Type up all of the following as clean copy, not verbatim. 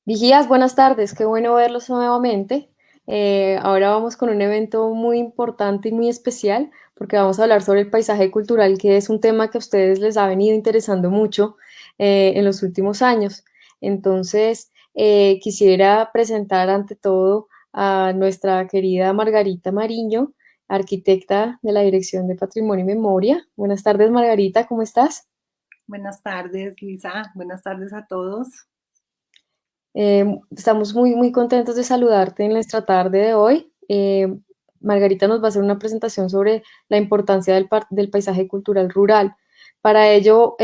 Vigías, buenas tardes, qué bueno verlos nuevamente. Ahora vamos con un evento muy importante y muy especial porque vamos a hablar sobre el paisaje cultural, que es un tema que a ustedes les ha venido interesando mucho en los últimos años. Entonces, quisiera presentar ante todo a nuestra querida Margarita Mariño, arquitecta de la Dirección de Patrimonio y Memoria. Buenas tardes, Margarita, ¿cómo estás? Buenas tardes, Lisa. Buenas tardes a todos. Estamos muy contentos de saludarte en nuestra tarde de hoy. Margarita nos va a hacer una presentación sobre la importancia del paisaje cultural rural. Para ello,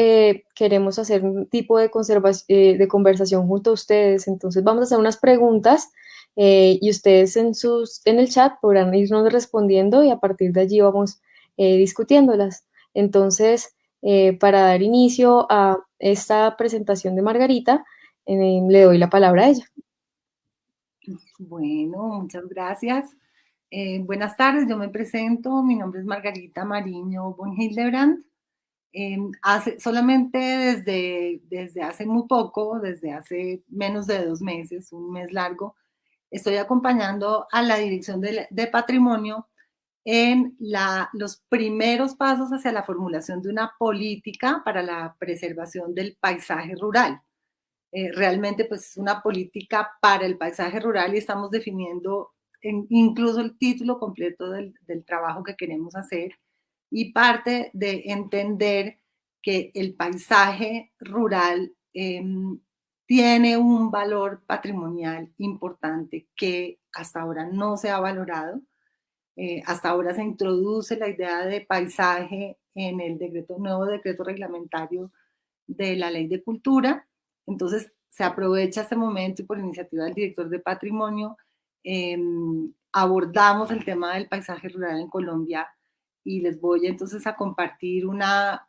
queremos hacer un tipo de conversación junto a ustedes. Entonces, vamos a hacer unas preguntas y ustedes en el chat podrán irnos respondiendo y a partir de allí vamos discutiéndolas. Entonces, para dar inicio a esta presentación de Margarita, le doy la palabra a ella. Bueno, muchas gracias. Buenas tardes, yo me presento. Mi nombre es Margarita Mariño von Hildebrand. Solamente desde hace muy poco, desde hace menos de 2 meses, un mes largo, estoy acompañando a la Dirección de Patrimonio en los primeros pasos hacia la formulación de una política para la preservación del paisaje rural. Realmente pues es una política para el paisaje rural y estamos definiendo incluso el título completo del trabajo que queremos hacer y parte de entender que el paisaje rural tiene un valor patrimonial importante que hasta ahora no se ha valorado. Hasta ahora se introduce la idea de paisaje en el nuevo decreto reglamentario de la Ley de Cultura. Entonces, se aprovecha este momento y por iniciativa del director de Patrimonio, eh, abordamos el tema del paisaje rural en Colombia y les voy entonces a compartir una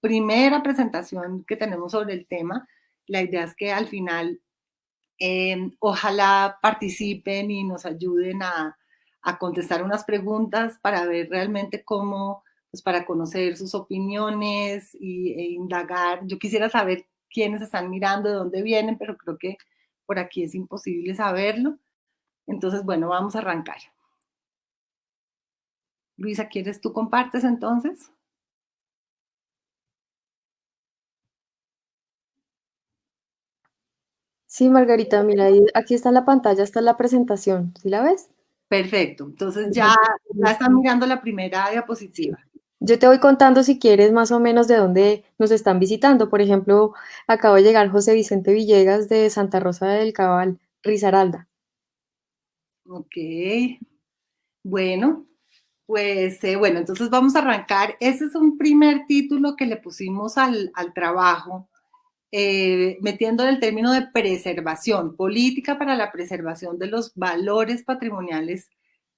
primera presentación que tenemos sobre el tema. La idea es que al final ojalá participen y nos ayuden a contestar unas preguntas para ver realmente cómo, pues para conocer sus opiniones e indagar. Yo quisiera saber quiénes están mirando, de dónde vienen, pero creo que por aquí es imposible saberlo. Entonces, bueno, vamos a arrancar. Luisa, ¿quieres tú compartes entonces? Sí, Margarita, mira, aquí está en la pantalla, está la presentación. ¿Sí la ves? Perfecto. Entonces Entonces, ya están mirando la primera diapositiva. sí. Yo te voy contando si quieres más o menos de dónde nos están visitando. Por ejemplo, acaba de llegar José Vicente Villegas de Santa Rosa del Cabal, Risaralda. Ok. Bueno, pues bueno, entonces vamos a arrancar. Ese es un primer título que le pusimos al trabajo, metiendo el término de preservación, política para la preservación de los valores patrimoniales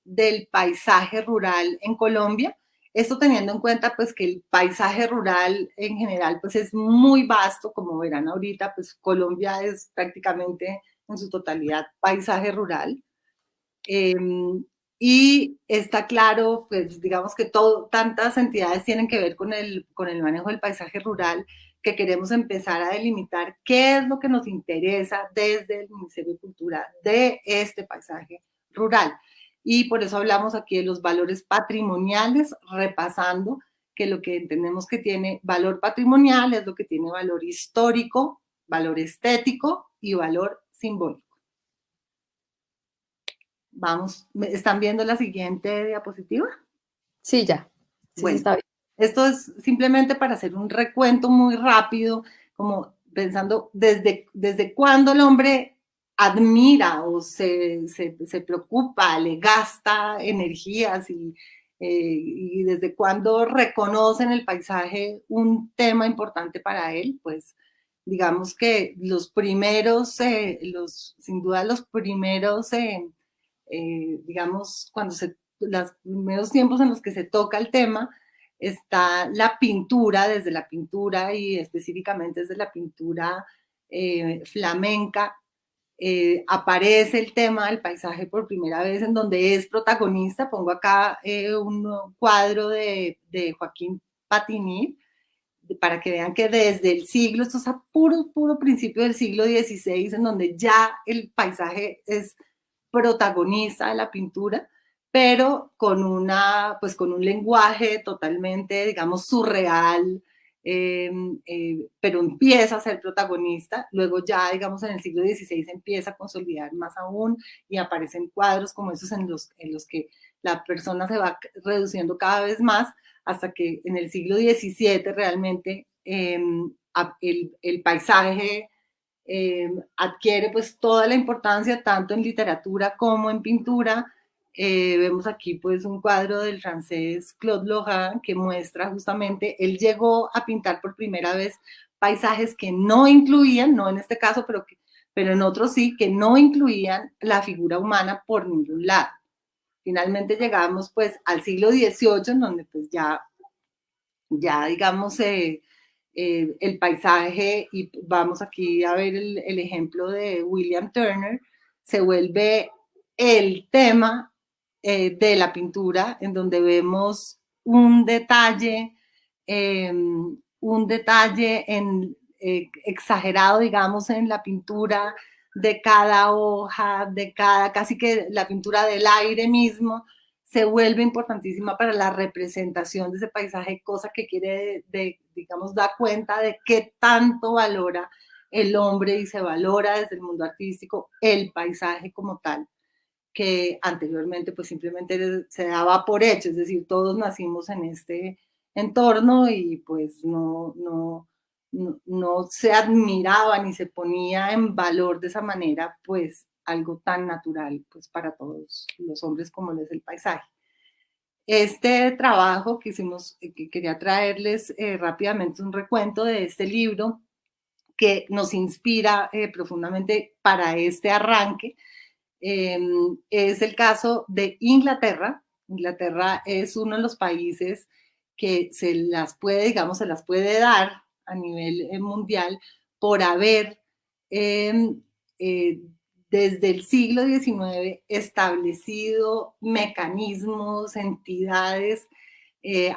del paisaje rural en Colombia. Esto teniendo en cuenta pues que el paisaje rural en general pues es muy vasto, como verán ahorita, pues Colombia es prácticamente en su totalidad paisaje rural. Eh, y está claro, pues digamos que tantas entidades tienen que ver con el manejo del paisaje rural que queremos empezar a delimitar qué es lo que nos interesa desde el Ministerio de Cultura de este paisaje rural. Y por eso hablamos aquí de los valores patrimoniales, repasando que lo que entendemos que tiene valor patrimonial es lo que tiene valor histórico, valor estético y valor simbólico. Vamos, ¿están viendo la siguiente diapositiva? Sí, ya. Sí, Bueno, está bien. esto es simplemente para hacer un recuento muy rápido, como pensando desde cuándo el hombre admira o se preocupa, le gasta energías y desde cuándo reconoce en el paisaje un tema importante para él, pues digamos que los primeros, sin duda los primeros digamos, los primeros tiempos en los que se toca el tema, está la pintura, desde la pintura y específicamente desde la pintura flamenca, aparece el tema del paisaje por primera vez en donde es protagonista. Pongo acá un cuadro de Joaquín Patinir, para que vean que desde el siglo, esto es a puro principio del siglo XVI, en donde ya el paisaje es protagonista de la pintura, pero pues con un lenguaje totalmente, digamos, surreal, pero empieza a ser protagonista. Luego ya, digamos, en el siglo XVI se empieza a consolidar más aún y aparecen cuadros como esos en los que la persona se va reduciendo cada vez más, hasta que en el siglo XVII realmente el paisaje adquiere pues toda la importancia tanto en literatura como en pintura. Vemos aquí pues un cuadro del francés Claude Lorrain que muestra justamente, él llegó a pintar por primera vez paisajes que no incluían, no en este caso, pero en otros sí, que no incluían la figura humana por ningún lado. Finalmente llegamos pues al siglo XVIII, en donde pues ya digamos, el paisaje, y vamos aquí a ver el ejemplo de William Turner, se vuelve el tema de la pintura, en donde vemos un detalle exagerado, digamos, en la pintura de cada hoja, casi que la pintura del aire mismo, se vuelve importantísima para la representación de ese paisaje, cosa que quiere, digamos, da cuenta de qué tanto valora el hombre y se valora desde el mundo artístico el paisaje como tal, que anteriormente pues simplemente se daba por hecho, es decir, todos nacimos en este entorno y pues no se admiraba ni se ponía en valor de esa manera pues algo tan natural pues para todos los hombres como lo es el paisaje. Este trabajo que hicimos, que quería traerles rápidamente un recuento de este libro que nos inspira profundamente para este arranque. Es el caso de Inglaterra. Inglaterra es uno de los países que se las puede dar a nivel mundial por haber desde el siglo XIX establecido mecanismos, entidades,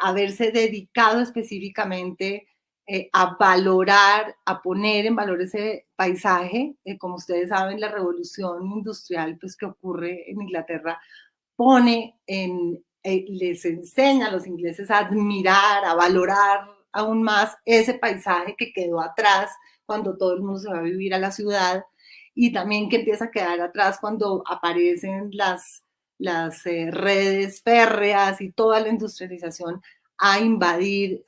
haberse dedicado específicamente a valorar, a poner en valor ese paisaje. Como ustedes saben, la revolución industrial pues, que ocurre en Inglaterra les enseña a los ingleses a admirar, a valorar aún más ese paisaje que quedó atrás cuando todo el mundo se va a vivir a la ciudad, y también que empieza a quedar atrás cuando aparecen las redes férreas y toda la industrialización a invadir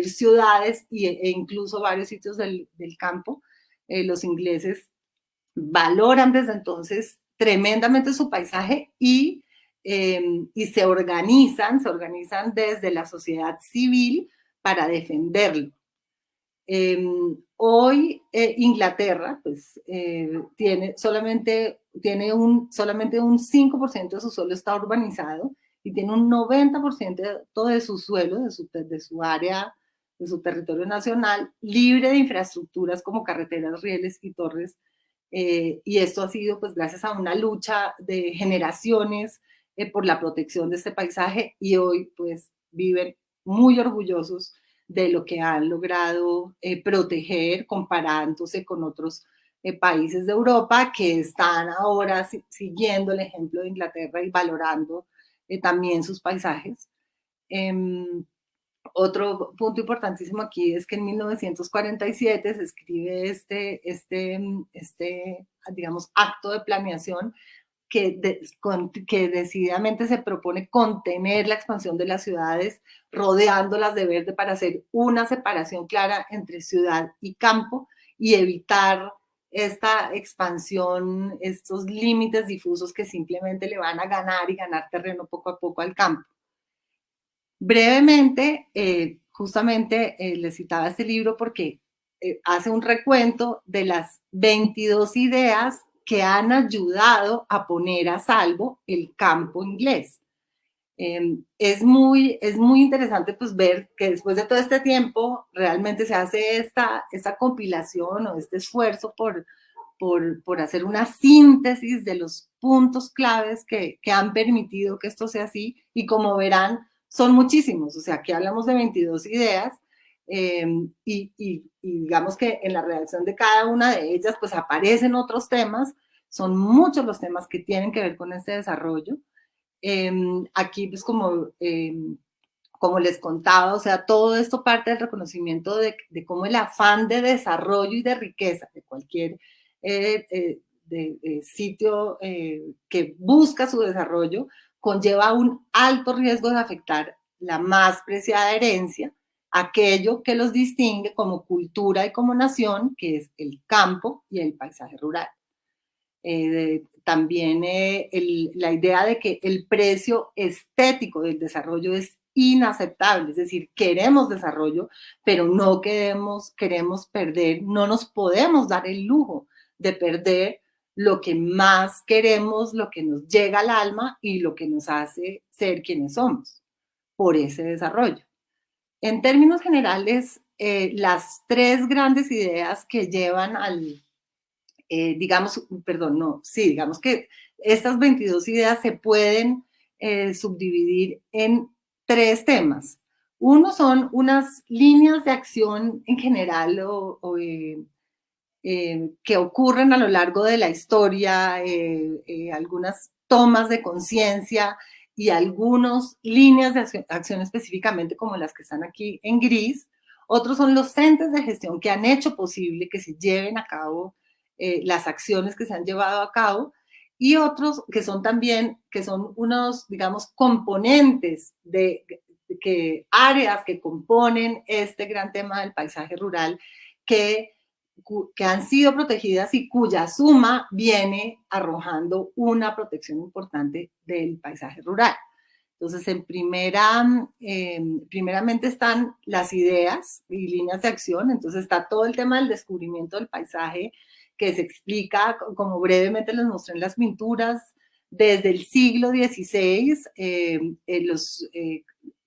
ciudades e incluso varios sitios del campo. Los ingleses valoran desde entonces tremendamente su paisaje y se organizan desde la sociedad civil para defenderlo. Hoy Inglaterra pues, tiene solamente un 5% de su suelo está urbanizado y tiene un 90% de su suelo, de su área, de su territorio nacional, libre de infraestructuras como carreteras, rieles y torres. Y esto ha sido pues gracias a una lucha de generaciones por la protección de este paisaje, y hoy pues viven muy orgullosos de lo que han logrado proteger, comparándose con otros países de Europa que están ahora siguiendo el ejemplo de Inglaterra y valorando también sus paisajes. Otro punto importantísimo aquí es que en 1947 se escribe digamos, acto de planeación que decididamente se propone contener la expansión de las ciudades, rodeándolas de verde para hacer una separación clara entre ciudad y campo y evitar esta expansión, estos límites difusos que simplemente le van a ganar y ganar terreno poco a poco al campo. Brevemente, justamente les citaba este libro porque hace un recuento de las 22 ideas que han ayudado a poner a salvo el campo inglés. Es muy interesante pues, ver que después de todo este tiempo realmente se hace esta compilación o este esfuerzo por hacer una síntesis de los puntos claves que han permitido que esto sea así, y como verán, son muchísimos. O sea, aquí hablamos de 22 ideas, y digamos que en la redacción de cada una de ellas pues aparecen otros temas, son muchos los temas que tienen que ver con este desarrollo. Aquí pues como les contaba, o sea, todo esto parte del reconocimiento de cómo el afán de desarrollo y de riqueza de cualquier sitio que busca su desarrollo conlleva un alto riesgo de afectar la más preciada herencia, aquello que los distingue como cultura y como nación, que es el campo y el paisaje rural. También la idea de que el precio estético del desarrollo es inaceptable, es decir, queremos desarrollo, pero no queremos perder, no nos podemos dar el lujo de perder lo que más queremos, lo que nos llega al alma y lo que nos hace ser quienes somos por ese desarrollo. En términos generales, las tres grandes ideas que llevan digamos que estas 22 ideas se pueden subdividir en tres temas. Uno son unas líneas de acción en general que ocurren a lo largo de la historia, algunas tomas de conciencia y algunas líneas de acción específicamente como las que están aquí en gris. Otros son los entes de gestión que han hecho posible que se lleven a cabo las acciones que se han llevado a cabo, y otros que son también, que son unos, digamos, componentes áreas que componen este gran tema del paisaje rural que han sido protegidas y cuya suma viene arrojando una protección importante del paisaje rural. Entonces, primeramente están las ideas y líneas de acción. Entonces está todo el tema del descubrimiento del paisaje, que se explica, como brevemente les mostré en las pinturas, desde el siglo XVI,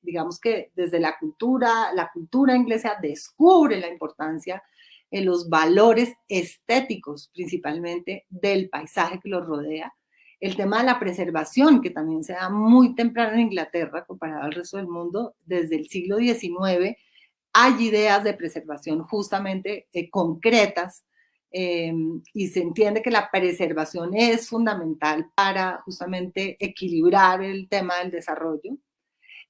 digamos que desde la cultura inglesa descubre la importancia en los valores estéticos, principalmente del paisaje que los rodea. El tema de la preservación, que también se da muy temprano en Inglaterra comparado al resto del mundo, desde el siglo XIX hay ideas de preservación justamente concretas, y se entiende que la preservación es fundamental para justamente equilibrar el tema del desarrollo.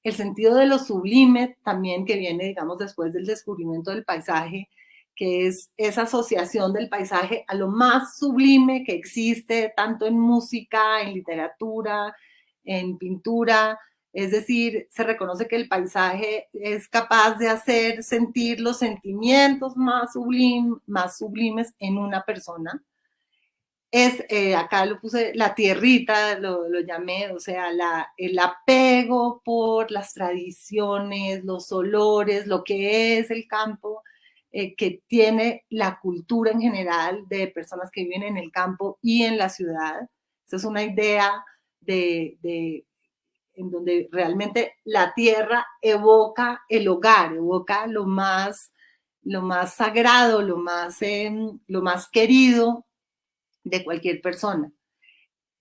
El sentido de lo sublime también, que viene, digamos, después del descubrimiento del paisaje, que es esa asociación del paisaje a lo más sublime que existe, tanto en música, en literatura, en pintura. Es decir, se reconoce que el paisaje es capaz de hacer sentir los sentimientos más sublimes en una persona. Acá lo puse, la tierrita, lo llamé, o sea, el apego por las tradiciones, los olores, lo que es el campo, que tiene la cultura en general de personas que viven en el campo y en la ciudad. Esa es una idea en donde realmente la tierra evoca el hogar, evoca lo más sagrado, lo más querido de cualquier persona.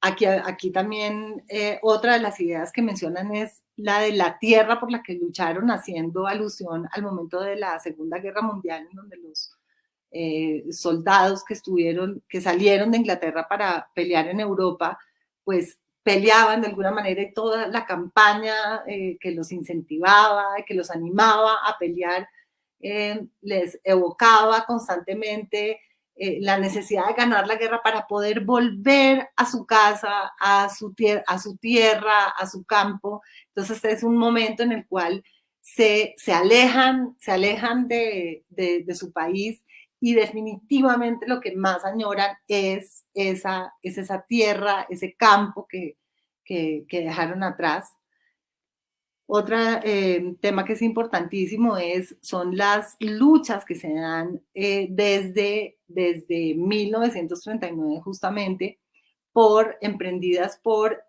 Aquí también otra de las ideas que mencionan es la de la tierra por la que lucharon, haciendo alusión al momento de la Segunda Guerra Mundial, en donde los soldados que salieron de Inglaterra para pelear en Europa, pues peleaban de alguna manera, y toda la campaña que los incentivaba, que los animaba a pelear, les evocaba constantemente la necesidad de ganar la guerra para poder volver a su casa, a su tierra, a su campo. Entonces es un momento en el cual se alejan de su país, y definitivamente lo que más añoran es esa tierra, ese campo que dejaron atrás. Otro tema que es importantísimo son las luchas que se dan desde 1939 justamente, emprendidas por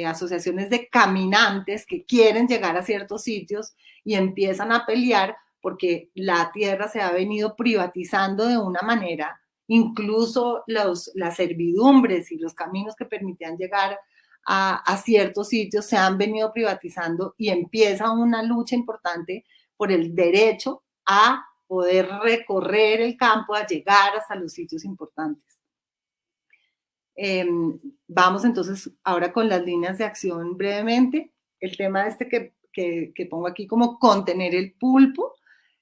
asociaciones de caminantes que quieren llegar a ciertos sitios y empiezan a pelear porque la tierra se ha venido privatizando de una manera, incluso las servidumbres y los caminos que permitían llegar a ciertos sitios se han venido privatizando, y empieza una lucha importante por el derecho a poder recorrer el campo, a llegar hasta los sitios importantes. Vamos entonces ahora con las líneas de acción brevemente. El tema que pongo aquí como contener el pulpo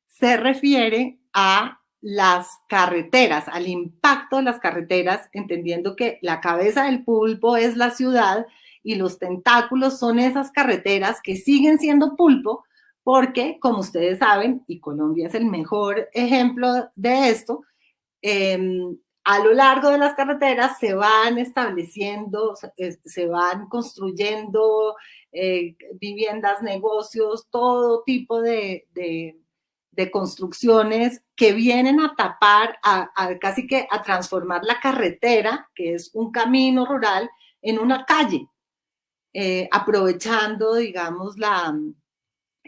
se refiere a las carreteras, al impacto de las carreteras, entendiendo que la cabeza del pulpo es la ciudad y los tentáculos son esas carreteras que siguen siendo pulpo, porque, como ustedes saben, y Colombia es el mejor ejemplo de esto, a lo largo de las carreteras se van estableciendo, se van construyendo viviendas, negocios, todo tipo de construcciones que vienen a tapar, casi que a transformar la carretera, que es un camino rural, en una calle, aprovechando, digamos,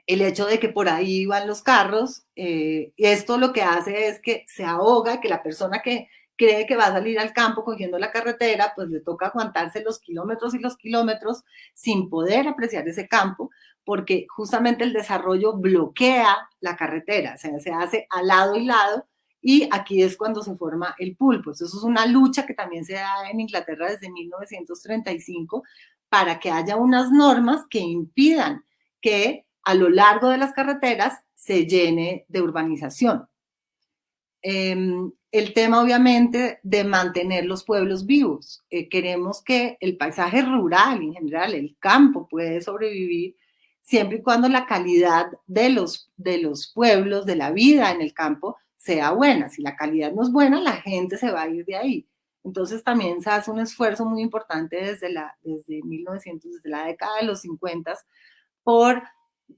el hecho de que por ahí van los carros, y esto lo que hace es que se ahoga, que la persona que cree que va a salir al campo cogiendo la carretera, pues le toca aguantarse los kilómetros y los kilómetros sin poder apreciar ese campo, porque justamente el desarrollo bloquea la carretera, o sea, se hace al lado y lado, y aquí es cuando se forma el pulpo. Eso es una lucha que también se da en Inglaterra desde 1935 para que haya unas normas que impidan que a lo largo de las carreteras se llene de urbanización. El tema, obviamente, de mantener los pueblos vivos. Queremos que el paisaje rural, en general, el campo, puede sobrevivir siempre y cuando la calidad de los pueblos, de la vida en el campo, sea buena. Si la calidad no es buena, la gente se va a ir de ahí. Entonces también se hace un esfuerzo muy importante desde 1900, desde la década de los 50, por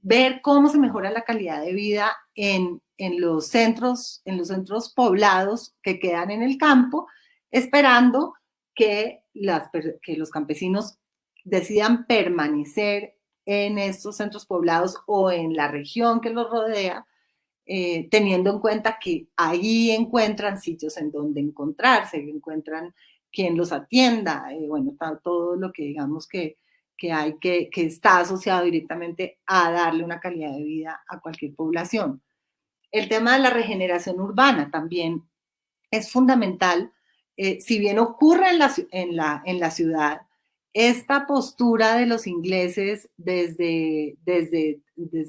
ver cómo se mejora la calidad de vida en los centros poblados que quedan en el campo, esperando que los campesinos decidan permanecer en estos centros poblados o en la región que los rodea, teniendo en cuenta que ahí encuentran sitios en donde encontrarse, encuentran quien los atienda, bueno, todo lo que digamos que hay que está asociado directamente a darle una calidad de vida a cualquier población. El tema de la regeneración urbana también es fundamental. Si bien ocurre en la ciudad, esta postura de los ingleses desde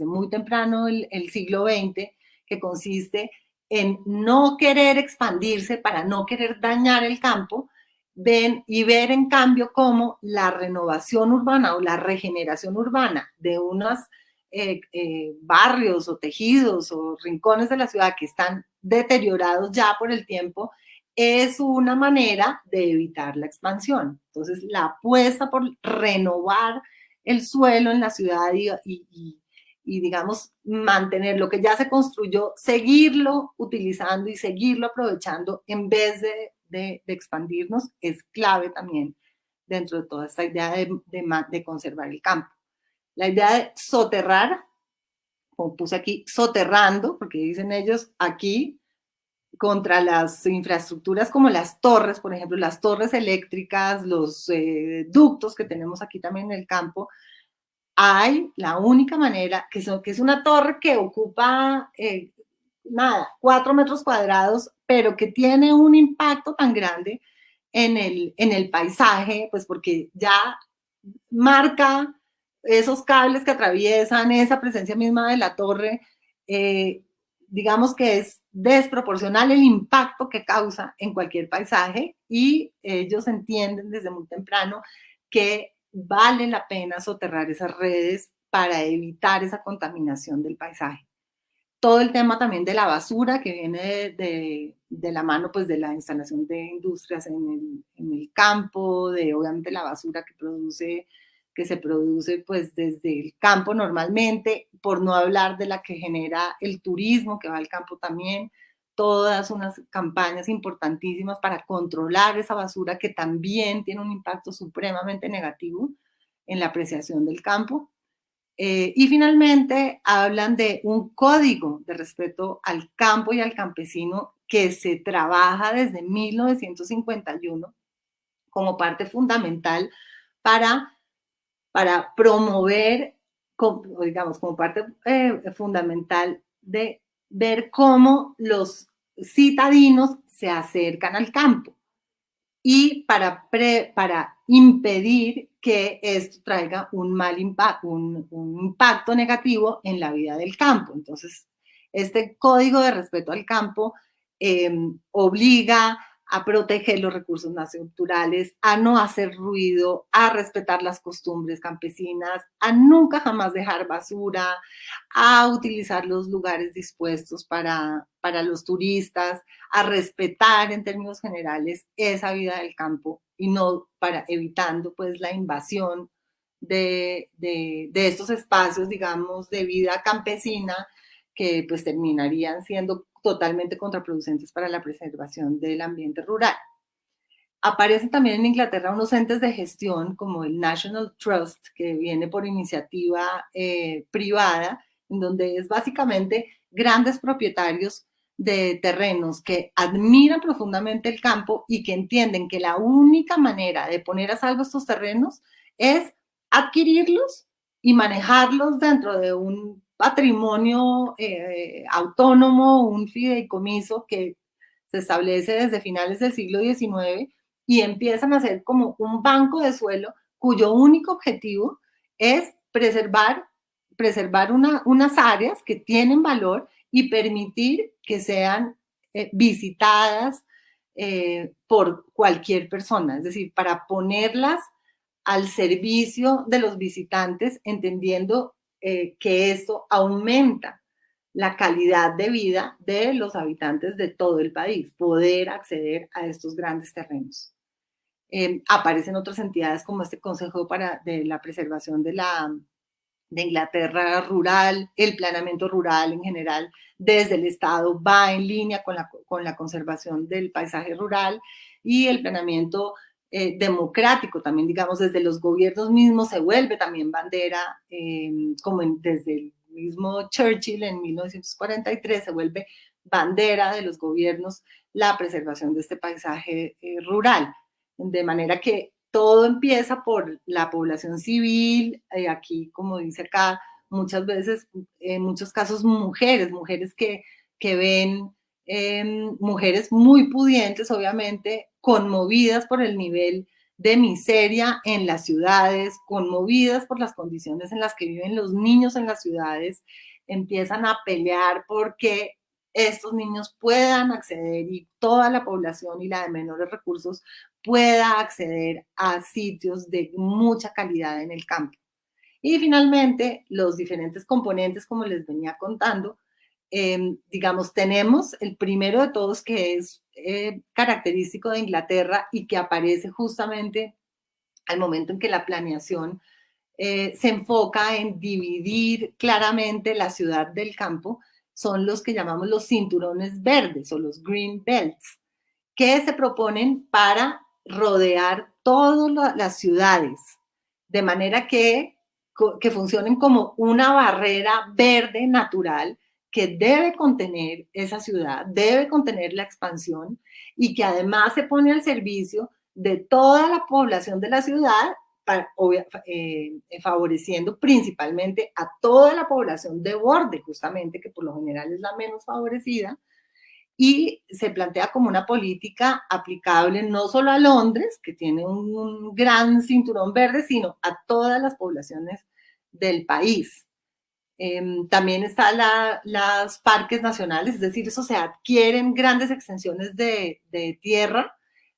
muy temprano el siglo XX, que consiste en no querer expandirse para no querer dañar el campo, ven y ver en cambio cómo la renovación urbana o la regeneración urbana de unos barrios o tejidos o rincones de la ciudad que están deteriorados ya por el tiempo, es una manera de evitar la expansión. Entonces, la apuesta por renovar el suelo en la ciudad y digamos, mantener lo que ya se construyó, seguirlo utilizando y seguirlo aprovechando en vez de expandirnos, es clave también dentro de toda esta idea de conservar el campo. La idea de soterrar, como puse aquí, soterrando, porque dicen ellos aquí, contra las infraestructuras como las torres, por ejemplo, las torres eléctricas, los ductos que tenemos aquí también en el campo, hay la única manera, que es una torre que ocupa, 4 metros cuadrados, pero que tiene un impacto tan grande en el paisaje, pues porque ya marca esos cables que atraviesan, esa presencia misma de la torre, digamos que es desproporcional el impacto que causa en cualquier paisaje, y ellos entienden desde muy temprano que vale la pena soterrar esas redes para evitar esa contaminación del paisaje. Todo el tema también de la basura que viene de la mano pues de la instalación de industrias en el campo, de obviamente la basura que se produce pues desde el campo normalmente, por no hablar de la que genera el turismo que va al campo también, todas unas campañas importantísimas para controlar esa basura que también tiene un impacto supremamente negativo en la apreciación del campo. Y finalmente hablan de un código de respeto al campo y al campesino que se trabaja desde 1951 como parte fundamental para, promover, digamos, como parte fundamental ver cómo los citadinos se acercan al campo y para impedir que esto traiga un mal impacto, un impacto negativo en la vida del campo. Entonces, este código de respeto al campo obliga a proteger los recursos naturales, a no hacer ruido, a respetar las costumbres campesinas, a nunca jamás dejar basura, a utilizar los lugares dispuestos para los turistas, a respetar en términos generales esa vida del campo y no para evitando pues la invasión de estos espacios, digamos, de vida campesina que pues terminarían siendo totalmente contraproducentes para la preservación del ambiente rural. Aparecen también en Inglaterra unos entes de gestión como el National Trust, que viene por iniciativa privada, en donde es básicamente grandes propietarios de terrenos que admiran profundamente el campo y que entienden que la única manera de poner a salvo estos terrenos es adquirirlos y manejarlos dentro de un patrimonio autónomo, un fideicomiso que se establece desde finales del siglo XIX y empiezan a ser como un banco de suelo cuyo único objetivo es preservar unas áreas que tienen valor y permitir que sean visitadas por cualquier persona, es decir, para ponerlas al servicio de los visitantes, entendiendo que esto aumenta la calidad de vida de los habitantes de todo el país, poder acceder a estos grandes terrenos. Aparecen otras entidades como este Consejo de la Preservación de Inglaterra rural, el planeamiento rural en general desde el Estado va en línea con la conservación del paisaje rural y el planeamiento democrático también, digamos, desde los gobiernos mismos se vuelve también bandera, como desde el mismo Churchill en 1943 se vuelve bandera de los gobiernos la preservación de este paisaje rural. De manera que todo empieza por la población civil, aquí, como dice acá, muchas veces, en muchos casos, mujeres que ven, mujeres muy pudientes, obviamente, conmovidas por el nivel de miseria en las ciudades, conmovidas por las condiciones en las que viven los niños en las ciudades, empiezan a pelear porque estos niños puedan acceder y toda la población y la de menores recursos pueda acceder a sitios de mucha calidad en el campo. Y finalmente, los diferentes componentes, como les venía contando, digamos, tenemos el primero de todos que es característico de Inglaterra y que aparece justamente al momento en que la planeación se enfoca en dividir claramente la ciudad del campo, son los que llamamos los cinturones verdes o los green belts, que se proponen para rodear todas las ciudades, de manera que funcionen como una barrera verde natural que debe contener esa ciudad, debe contener la expansión y que además se pone al servicio de toda la población de la ciudad, favoreciendo principalmente a toda la población de borde, justamente, que por lo general es la menos favorecida, y se plantea como una política aplicable no solo a Londres, que tiene un gran cinturón verde, sino a todas las poblaciones del país. También están los parques nacionales, es decir, eso se adquieren grandes extensiones de tierra.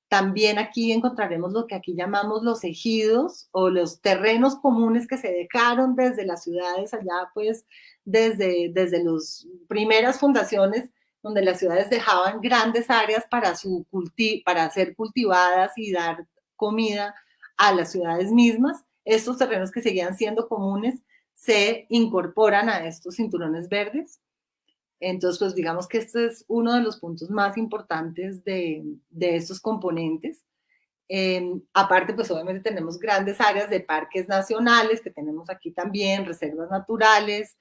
También aquí encontraremos lo que aquí llamamos los ejidos o los terrenos comunes que se dejaron desde las ciudades allá, pues desde las primeras fundaciones, donde las ciudades dejaban grandes áreas para ser cultivadas y dar comida a las ciudades mismas. Estos terrenos que seguían siendo comunes se incorporan a estos cinturones verdes. Entonces, pues digamos que este es uno de los puntos más importantes de estos componentes. Aparte, pues obviamente tenemos grandes áreas de parques nacionales, que tenemos aquí también, reservas naturales,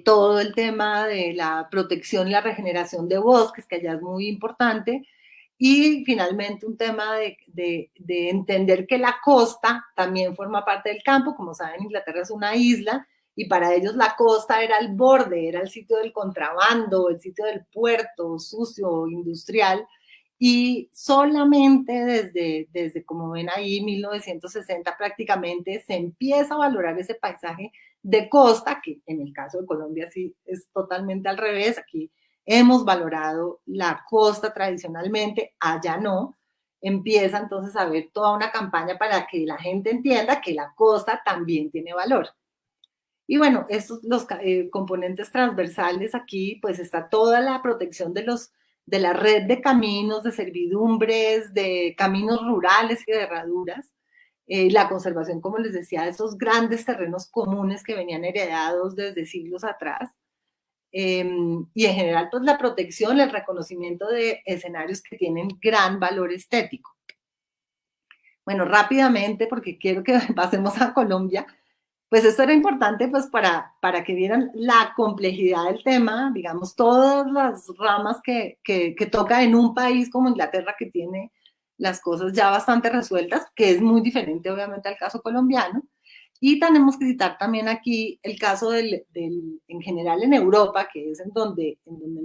todo el tema de la protección y la regeneración de bosques, que allá es muy importante, y finalmente un tema de entender que la costa también forma parte del campo. Como saben, Inglaterra es una isla y para ellos la costa era el borde, era el sitio del contrabando, el sitio del puerto sucio, industrial, y solamente desde como ven ahí, 1960 prácticamente, se empieza a valorar ese paisaje de costa, que en el caso de Colombia sí es totalmente al revés. Aquí hemos valorado la costa tradicionalmente, allá no. Empieza entonces a haber toda una campaña para que la gente entienda que la costa también tiene valor. Y bueno, estos los componentes transversales aquí, pues está toda la protección de la red de caminos, de servidumbres, de caminos rurales y de herraduras, la conservación, como les decía, de esos grandes terrenos comunes que venían heredados desde siglos atrás, y en general, pues la protección, el reconocimiento de escenarios que tienen gran valor estético. Bueno, rápidamente, porque quiero que pasemos a Colombia, pues esto era importante pues para que vieran la complejidad del tema, digamos, todas las ramas que toca en un país como Inglaterra, que tiene las cosas ya bastante resueltas, que es muy diferente obviamente al caso colombiano. Y tenemos que citar también aquí el caso en general en Europa, que es en donde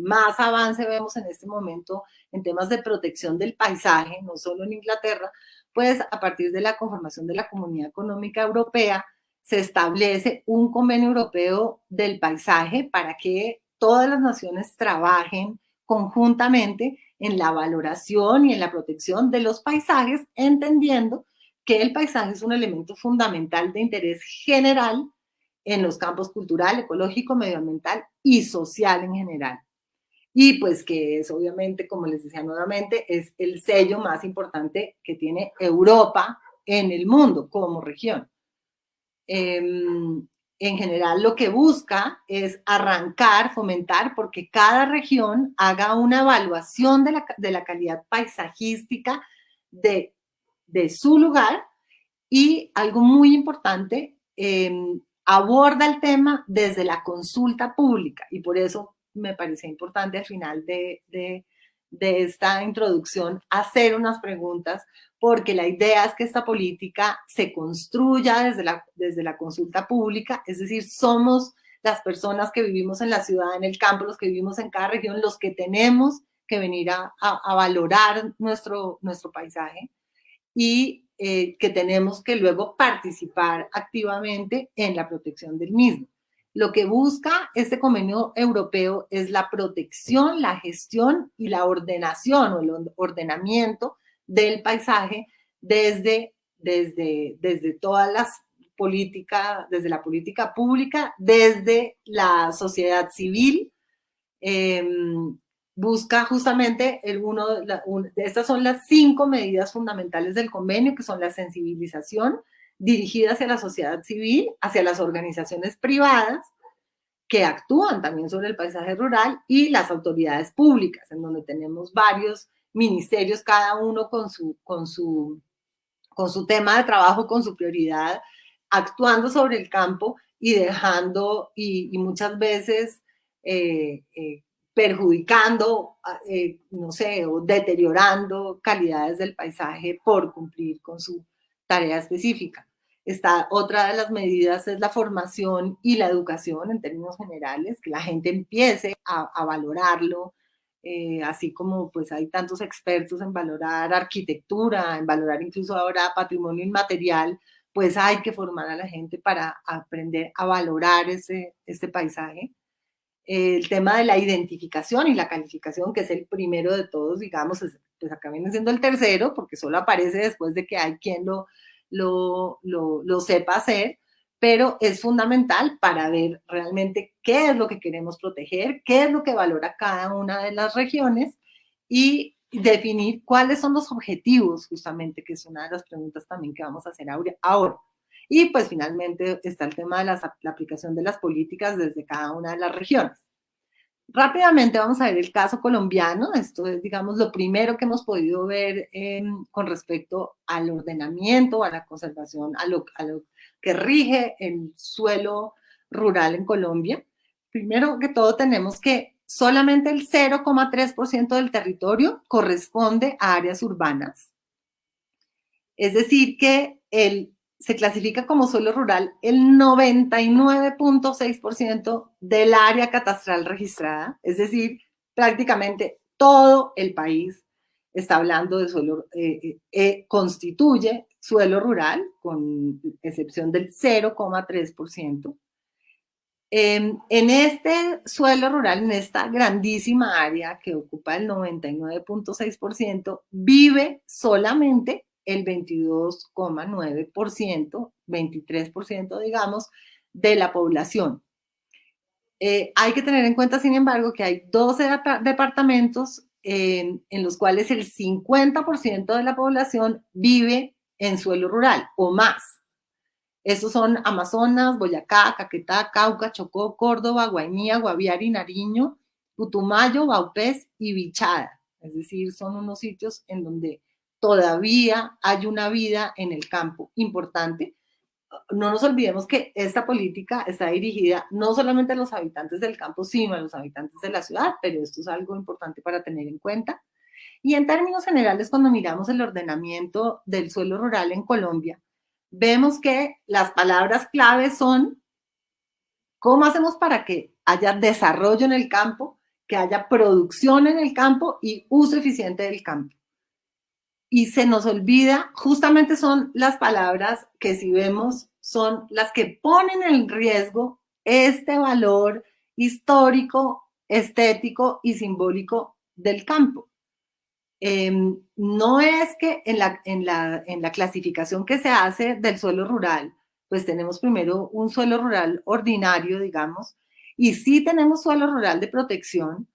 más avance vemos en este momento en temas de protección del paisaje, no solo en Inglaterra, pues a partir de la conformación de la Comunidad Económica Europea, se establece un convenio europeo del paisaje para que todas las naciones trabajen conjuntamente en la valoración y en la protección de los paisajes, entendiendo que el paisaje es un elemento fundamental de interés general en los campos cultural, ecológico, medioambiental y social en general. Y pues que es obviamente, como les decía nuevamente, es el sello más importante que tiene Europa en el mundo como región. En general lo que busca es arrancar, fomentar, porque cada región haga una evaluación de la calidad paisajística de su lugar, y algo muy importante, aborda el tema desde la consulta pública, y por eso me parece importante al final de esta introducción hacer unas preguntas, porque la idea es que esta política se construya desde la consulta pública, es decir, somos las personas que vivimos en la ciudad, en el campo, los que vivimos en cada región, los que tenemos que venir a valorar nuestro paisaje, y que tenemos que luego participar activamente en la protección del mismo. Lo que busca este convenio europeo es la protección, la gestión y la ordenación o el ordenamiento del paisaje desde todas las políticas, desde la política pública, desde la sociedad civil. Busca justamente estas son las 5 medidas fundamentales del convenio, que son la sensibilización dirigida hacia la sociedad civil, hacia las organizaciones privadas que actúan también sobre el paisaje rural, y las autoridades públicas, en donde tenemos varios ministerios, cada uno con su tema de trabajo, con su prioridad, actuando sobre el campo y dejando, y muchas veces perjudicando, no sé, o deteriorando calidades del paisaje por cumplir con su tarea específica. Otra de las medidas es la formación y la educación en términos generales, que la gente empiece a valorarlo, así como pues hay tantos expertos en valorar arquitectura, en valorar incluso ahora patrimonio inmaterial, pues hay que formar a la gente para aprender a valorar este paisaje. El tema de la identificación y la calificación, que es el primero de todos, digamos, pues acá viene siendo el tercero, porque solo aparece después de que hay quien lo sepa hacer, pero es fundamental para ver realmente qué es lo que queremos proteger, qué es lo que valora cada una de las regiones, y definir cuáles son los objetivos, justamente, que es una de las preguntas también que vamos a hacer ahora. Y pues finalmente está el tema de la aplicación de las políticas desde cada una de las regiones. Rápidamente vamos a ver el caso colombiano. Esto es, digamos, lo primero que hemos podido ver con respecto al ordenamiento, a la conservación, a lo que rige el suelo rural en Colombia. Primero que todo, tenemos que solamente el 0,3% del territorio corresponde a áreas urbanas. Es decir, que se clasifica como suelo rural el 99.6% del área catastral registrada, es decir, prácticamente todo el país está hablando de suelo, constituye suelo rural, con excepción del 0,3%. En este suelo rural, en esta grandísima área que ocupa el 99.6%, vive solamente el 22,9%, 23%, digamos, de la población. Hay que tener en cuenta, sin embargo, que hay 12 departamentos en los cuales el 50% de la población vive en suelo rural o más. Esos son Amazonas, Boyacá, Caquetá, Cauca, Chocó, Córdoba, Guainía, Guaviare, Nariño, Putumayo, Vaupés y Vichada. Es decir, son unos sitios en donde todavía hay una vida en el campo importante. No nos olvidemos que esta política está dirigida no solamente a los habitantes del campo, sino a los habitantes de la ciudad, pero esto es algo importante para tener en cuenta. Y en términos generales, cuando miramos el ordenamiento del suelo rural en Colombia, vemos que las palabras clave son cómo hacemos para que haya desarrollo en el campo, que haya producción en el campo y uso eficiente del campo. Y se nos olvida, justamente son las palabras que si vemos son las que ponen en riesgo este valor histórico, estético y simbólico del campo. No es que en la clasificación que se hace del suelo rural, pues tenemos primero un suelo rural ordinario, digamos, y sí tenemos suelo rural de protección,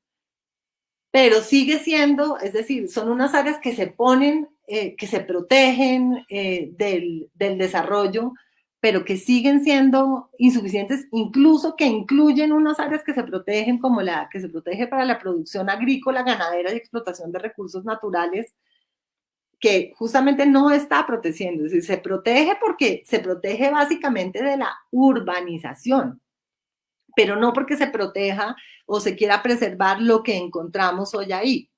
pero sigue siendo, es decir, son unas áreas que se ponen, que se protegen del desarrollo, pero que siguen siendo insuficientes, incluso que incluyen unas áreas que se protegen, como la que se protege para la producción agrícola, ganadera y explotación de recursos naturales, que justamente no está protegiendo. Es decir, se protege porque se protege básicamente de la urbanización, pero no porque se proteja o se quiera preservar lo que encontramos hoy ahí.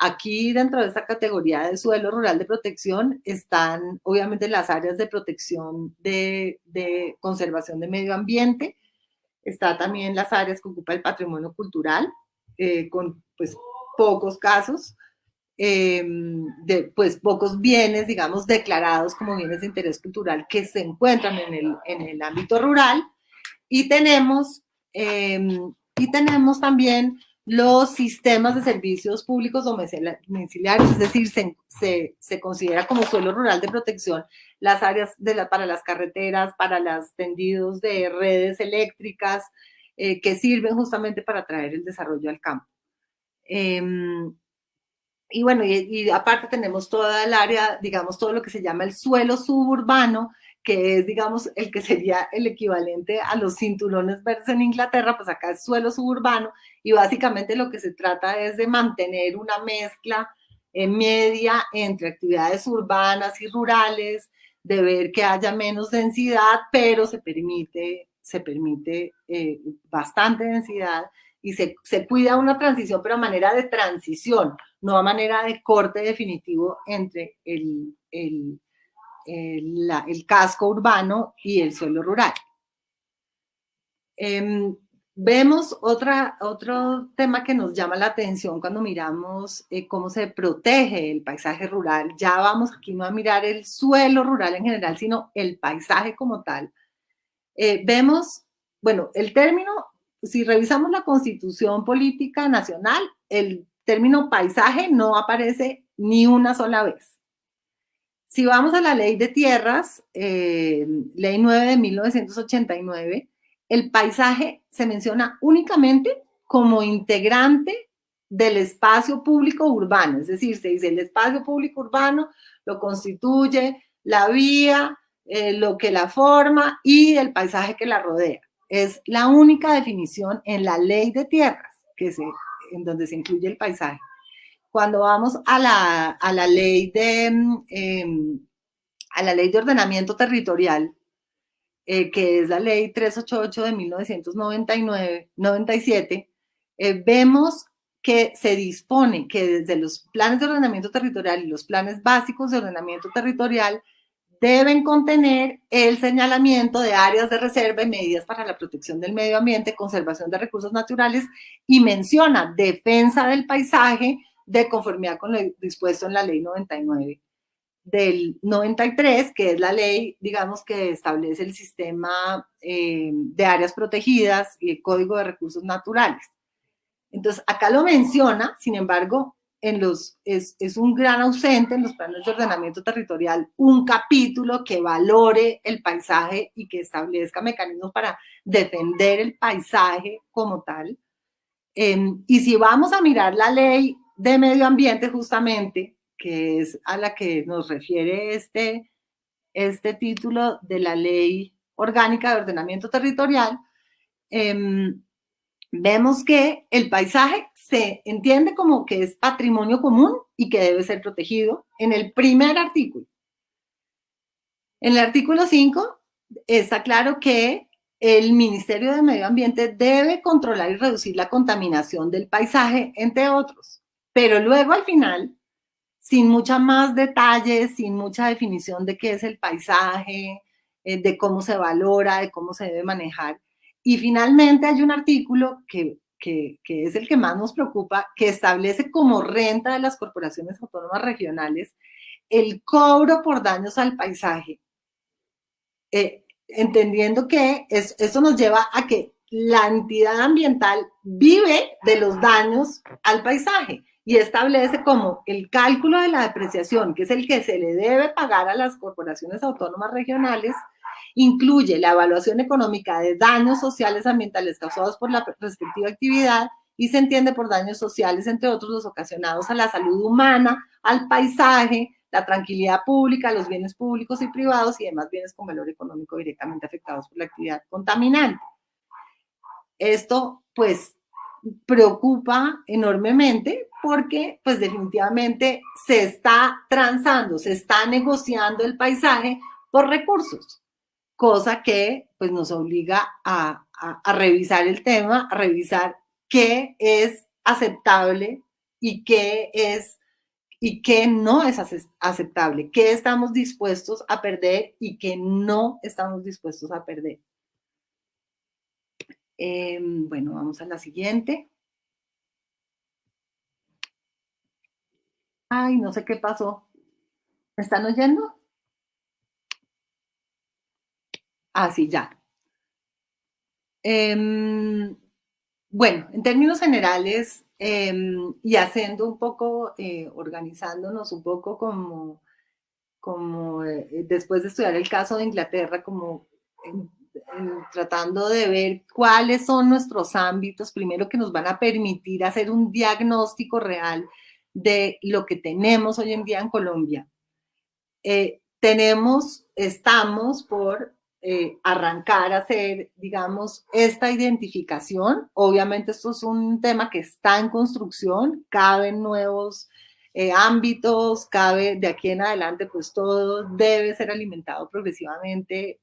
Aquí dentro de esta categoría de suelo rural de protección están obviamente las áreas de protección de conservación de medio ambiente, está también las áreas que ocupa el patrimonio cultural, con pues pocos casos, pues pocos bienes, digamos, declarados como bienes de interés cultural que se encuentran en el ámbito rural, y tenemos también los sistemas de servicios públicos domiciliarios, es decir, se considera como suelo rural de protección las áreas para las carreteras, para los tendidos de redes eléctricas, que sirven justamente para traer el desarrollo al campo. Y bueno, y aparte tenemos toda el área, digamos, todo lo que se llama el suelo suburbano, que es, digamos, el que sería el equivalente a los cinturones verdes en Inglaterra, pues acá es suelo suburbano, y básicamente lo que se trata es de mantener una mezcla media entre actividades urbanas y rurales, de ver que haya menos densidad, pero se permite bastante densidad, y se cuida una transición, pero a manera de transición, no a manera de corte definitivo entre el casco urbano y el suelo rural. Vemos otro tema que nos llama la atención cuando miramos cómo se protege el paisaje rural. Ya vamos aquí no a mirar el suelo rural en general, sino el paisaje como tal. Vemos, bueno, el término, si revisamos la Constitución Política Nacional, el término paisaje no aparece ni una sola vez. Si vamos a la Ley de Tierras, Ley 9 de 1989, el paisaje se menciona únicamente como integrante del espacio público urbano, es decir, se dice el espacio público urbano lo constituye la vía, lo que la forma y el paisaje que la rodea. Es la única definición en la Ley de Tierras en donde se incluye el paisaje. Cuando vamos a la ley a la ley de ordenamiento territorial, que es la ley 388 de 1997, vemos que se dispone que desde los planes de ordenamiento territorial y los planes básicos de ordenamiento territorial deben contener el señalamiento de áreas de reserva y medidas para la protección del medio ambiente, conservación de recursos naturales, y menciona defensa del paisaje de conformidad con lo dispuesto en la ley 99 del 93, que es la ley, digamos, que establece el sistema de áreas protegidas y el Código de Recursos Naturales. Entonces, acá lo menciona, sin embargo, es un gran ausente en los planes de ordenamiento territorial un capítulo que valore el paisaje y que establezca mecanismos para defender el paisaje como tal. Y si vamos a mirar la ley de medio ambiente justamente, que es a la que nos refiere este título de la ley orgánica de ordenamiento territorial, vemos que el paisaje se entiende como que es patrimonio común y que debe ser protegido en el primer artículo. En el artículo 5 está claro que el Ministerio de Medio Ambiente debe controlar y reducir la contaminación del paisaje, entre otros. Pero luego al final, sin mucha más detalles, sin mucha definición de qué es el paisaje, de cómo se valora, de cómo se debe manejar. Y finalmente hay un artículo que es el que más nos preocupa, que establece como renta de las corporaciones autónomas regionales el cobro por daños al paisaje, entendiendo que esto nos lleva a que la entidad ambiental vive de los daños al paisaje y establece como el cálculo de la depreciación, que es el que se le debe pagar a las corporaciones autónomas regionales, incluye la evaluación económica de daños sociales ambientales causados por la respectiva actividad y se entiende por daños sociales, entre otros, los ocasionados a la salud humana, al paisaje, la tranquilidad pública, los bienes públicos y privados y demás bienes con valor económico directamente afectados por la actividad contaminante. Esto, pues, preocupa enormemente porque, pues, definitivamente se está transando, se está negociando el paisaje por recursos, cosa que, pues, nos obliga a revisar el tema, a revisar qué es aceptable y qué no es aceptable, qué estamos dispuestos a perder y qué no estamos dispuestos a perder. Bueno, vamos a la siguiente. Ay, no sé qué pasó. ¿Me están oyendo? Ah, sí, ya. Bueno, en términos generales, y haciendo un poco, organizándonos un poco como después de estudiar el caso de Inglaterra, como tratando de ver cuáles son nuestros ámbitos, primero que nos van a permitir hacer un diagnóstico real de lo que tenemos hoy en día en Colombia. Estamos por arrancar a hacer, digamos, esta identificación. Obviamente esto es un tema que está en construcción, caben nuevos ámbitos, cabe de aquí en adelante, pues todo debe ser alimentado progresivamente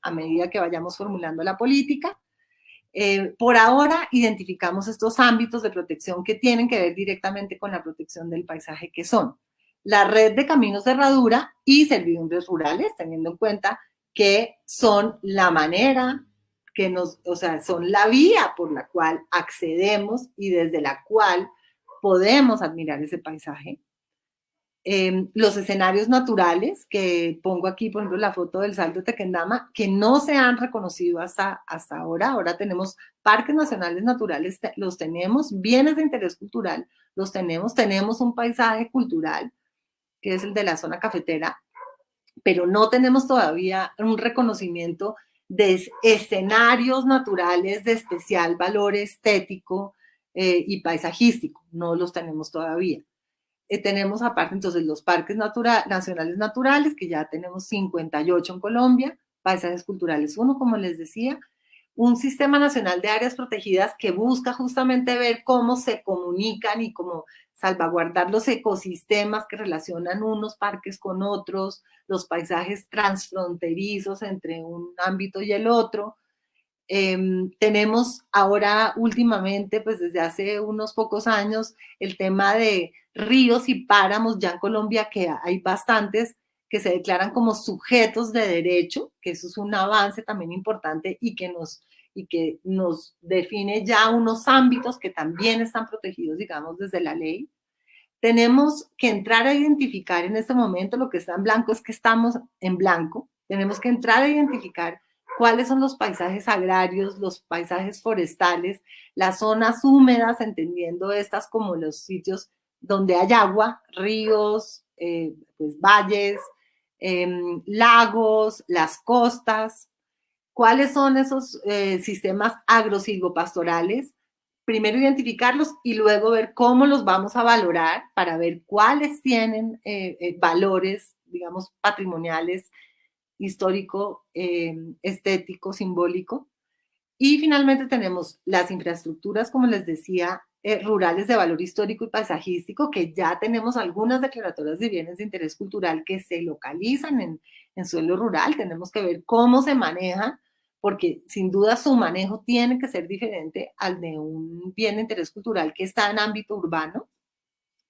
a medida que vayamos formulando la política. Por ahora identificamos estos ámbitos de protección que tienen que ver directamente con la protección del paisaje, que son la red de caminos de herradura y servidumbres rurales, teniendo en cuenta que son la manera que son la vía por la cual accedemos y desde la cual podemos admirar ese paisaje. Los escenarios naturales, que pongo aquí, por ejemplo, la foto del Salto de Tequendama, que no se han reconocido hasta ahora. Ahora tenemos parques nacionales naturales, los tenemos, bienes de interés cultural, los tenemos un paisaje cultural, que es el de la zona cafetera, pero no tenemos todavía un reconocimiento de escenarios naturales de especial valor estético y paisajístico. No los tenemos todavía. Tenemos aparte entonces los parques nacionales naturales, que ya tenemos 58 en Colombia, paisajes culturales 1, como les decía, un sistema nacional de áreas protegidas que busca justamente ver cómo se comunican y cómo salvaguardar los ecosistemas que relacionan unos parques con otros, los paisajes transfronterizos entre un ámbito y el otro. Tenemos ahora últimamente, pues desde hace unos pocos años, el tema de ríos y páramos ya en Colombia, que hay bastantes que se declaran como sujetos de derecho, que eso es un avance también importante y que nos define ya unos ámbitos que también están protegidos, digamos, desde la ley. Tenemos que entrar a identificar en este momento, lo que está en blanco es que estamos en blanco, tenemos que entrar a identificar cuáles son los paisajes agrarios, los paisajes forestales, las zonas húmedas, entendiendo estas como los sitios donde hay agua, ríos, pues valles, lagos, las costas. ¿Cuáles son esos sistemas agrosilvopastorales? Primero identificarlos y luego ver cómo los vamos a valorar para ver cuáles tienen valores, digamos, patrimoniales, histórico, estético, simbólico. Y finalmente tenemos las infraestructuras, como les decía, rurales de valor histórico y paisajístico, que ya tenemos algunas declaratorias de bienes de interés cultural que se localizan en suelo rural. Tenemos que ver cómo se maneja, porque sin duda su manejo tiene que ser diferente al de un bien de interés cultural que está en ámbito urbano,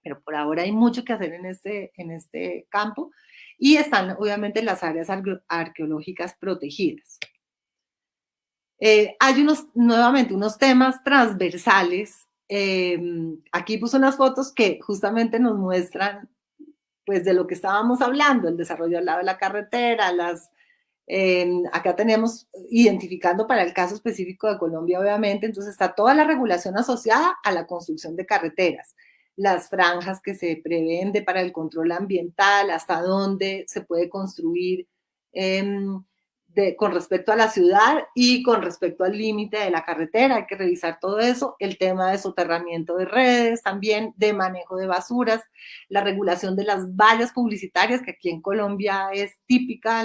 pero por ahora hay mucho que hacer en este campo. Y están obviamente las áreas arqueológicas protegidas. Hay nuevamente unos temas transversales. Aquí puse unas fotos que justamente nos muestran pues de lo que estábamos hablando, el desarrollo al lado de la carretera, acá tenemos identificando para el caso específico de Colombia, obviamente, entonces está toda la regulación asociada a la construcción de carreteras, las franjas que se prevén para el control ambiental, hasta dónde se puede construir con respecto a la ciudad y con respecto al límite de la carretera, hay que revisar todo eso, el tema de soterramiento de redes, también de manejo de basuras, la regulación de las vallas publicitarias, que aquí en Colombia es típica,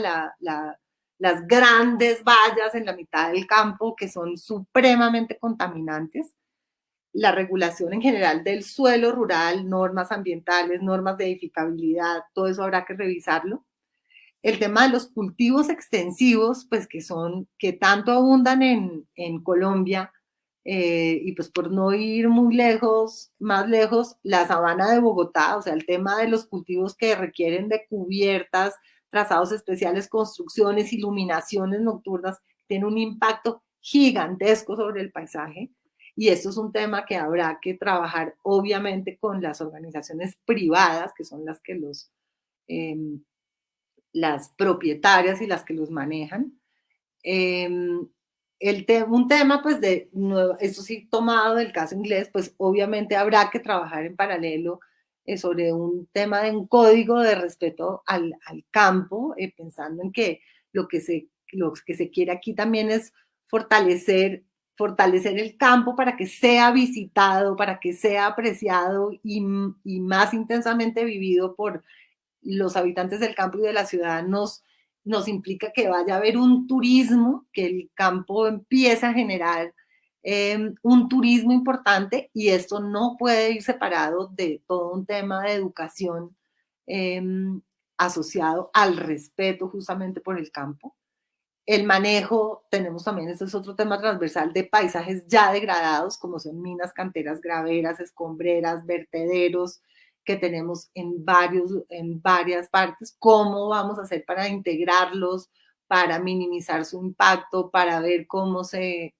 las grandes vallas en la mitad del campo que son supremamente contaminantes, la regulación en general del suelo rural, normas ambientales, normas de edificabilidad, todo eso habrá que revisarlo. El tema de los cultivos extensivos, pues que tanto abundan en Colombia, y pues por no ir muy lejos, más lejos, la sabana de Bogotá, o sea, el tema de los cultivos que requieren de cubiertas, trazados especiales, construcciones, iluminaciones nocturnas, tiene un impacto gigantesco sobre el paisaje. Y esto es un tema que habrá que trabajar, obviamente, con las organizaciones privadas, que son eh, las propietarias y las que los manejan. Un tema, pues, esto sí tomado del caso inglés, pues obviamente habrá que trabajar en paralelo sobre un tema de un código de respeto al campo, pensando en que lo que se quiere aquí también es fortalecer el campo para que sea visitado, para que sea apreciado y más intensamente vivido por los habitantes del campo y de la ciudad. Nos implica que vaya a haber un turismo, que el campo empieza a generar un turismo importante, y esto no puede ir separado de todo un tema de educación eh, asociado al respeto justamente por el campo. El manejo, tenemos también, este es otro tema transversal, de paisajes ya degradados, como son minas, canteras, graveras, escombreras, vertederos, que tenemos en varias partes. ¿Cómo vamos a hacer para integrarlos, para minimizar su impacto, para ver cómo se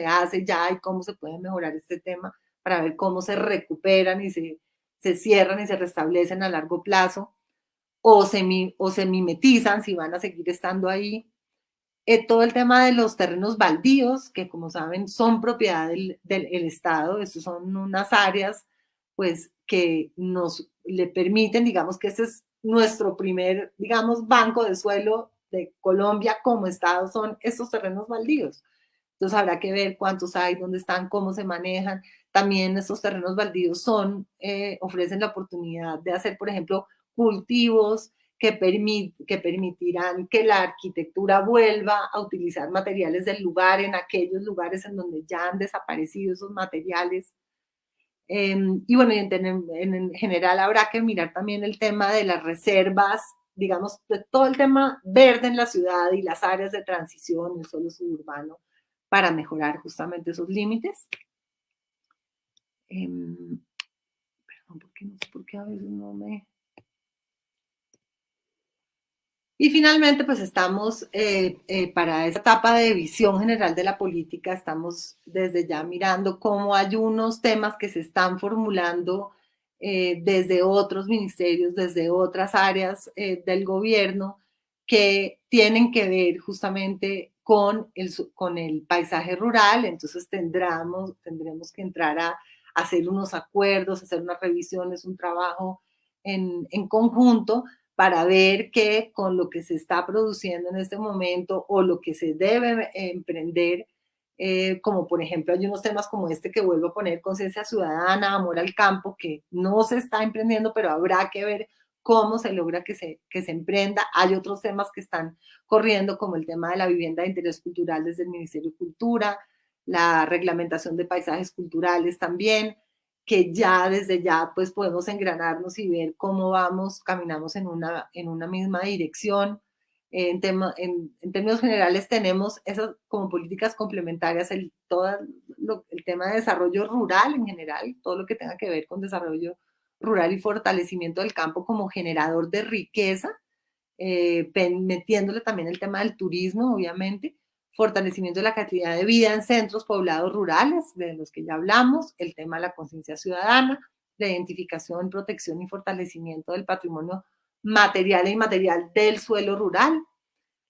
hace ya y cómo se puede mejorar este tema, para ver cómo se recuperan y se cierran y se restablecen a largo plazo, o se mimetizan si van a seguir estando ahí? Todo el tema de los terrenos baldíos, que como saben son propiedad del Estado. Estos son unas áreas pues que nos le permiten, digamos que este es nuestro primer, digamos, banco de suelo de Colombia como Estado, son estos terrenos baldíos. Entonces habrá que ver cuántos hay, dónde están, cómo se manejan. También estos terrenos baldíos ofrecen la oportunidad de hacer, por ejemplo, cultivos que permitirán que la arquitectura vuelva a utilizar materiales del lugar en aquellos lugares en donde ya han desaparecido esos materiales. Y bueno, en general habrá que mirar también el tema de las reservas, digamos, de todo el tema verde en la ciudad y las áreas de transición, el suelo suburbano, para mejorar justamente esos límites. Perdón, porque no sé por qué a veces no me... Y finalmente, pues estamos para esta etapa de visión general de la política, estamos desde ya mirando cómo hay unos temas que se están formulando desde otros ministerios, desde otras áreas del gobierno, que tienen que ver justamente con el paisaje rural. Entonces tendremos que entrar a hacer unos acuerdos, hacer unas revisiones, un trabajo en conjunto para ver que con lo que se está produciendo en este momento o lo que se debe emprender, como por ejemplo hay unos temas como este que vuelvo a poner, conciencia ciudadana, amor al campo, que no se está emprendiendo, pero habrá que ver cómo se logra que se emprenda. Hay otros temas que están corriendo, como el tema de la vivienda de interés cultural desde el Ministerio de Cultura, la reglamentación de paisajes culturales también, que ya desde ya pues podemos engranarnos y ver cómo vamos, caminamos en una misma dirección. En términos generales tenemos esas como políticas complementarias, el tema de desarrollo rural en general, todo lo que tenga que ver con desarrollo rural y fortalecimiento del campo como generador de riqueza, metiéndole también el tema del turismo, obviamente, fortalecimiento de la calidad de vida en centros poblados rurales, de los que ya hablamos, el tema de la conciencia ciudadana, la identificación, protección y fortalecimiento del patrimonio material e inmaterial del suelo rural,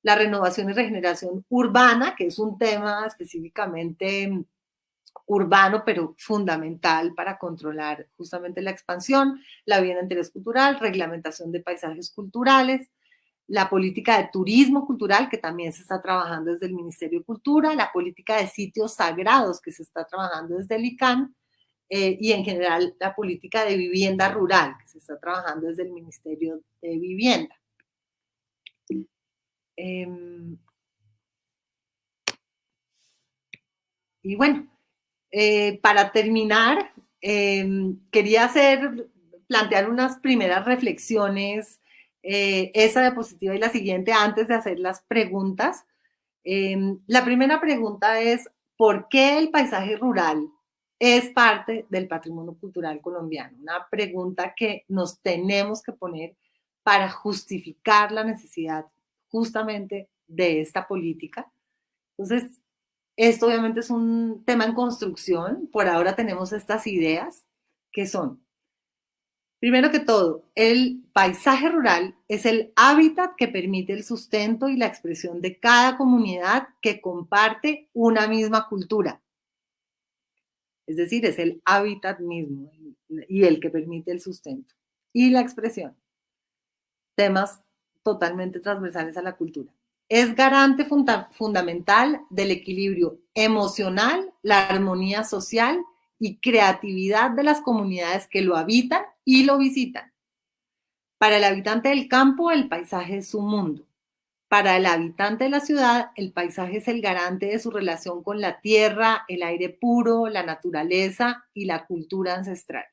la renovación y regeneración urbana, que es un tema específicamente urbano, pero fundamental para controlar justamente la expansión, la vivienda de interés cultural, reglamentación de paisajes culturales, la política de turismo cultural, que también se está trabajando desde el Ministerio de Cultura, la política de sitios sagrados, que se está trabajando desde el ICANN, y en general la política de vivienda rural, que se está trabajando desde el Ministerio de Vivienda. Y bueno, para terminar, quería plantear unas primeras reflexiones, esa diapositiva y la siguiente, antes de hacer las preguntas. La primera pregunta es, ¿por qué el paisaje rural es parte del patrimonio cultural colombiano? Una pregunta que nos tenemos que poner para justificar la necesidad justamente de esta política. Entonces, esto obviamente es un tema en construcción. Por ahora tenemos estas ideas que son, primero que todo, el paisaje rural es el hábitat que permite el sustento y la expresión de cada comunidad que comparte una misma cultura. Es decir, es el hábitat mismo y el que permite el sustento y la expresión. Temas totalmente transversales a la cultura. Es garante fundamental del equilibrio emocional, la armonía social y creatividad de las comunidades que lo habitan y lo visitan. Para el habitante del campo, el paisaje es su mundo. Para el habitante de la ciudad, el paisaje es el garante de su relación con la tierra, el aire puro, la naturaleza y la cultura ancestral.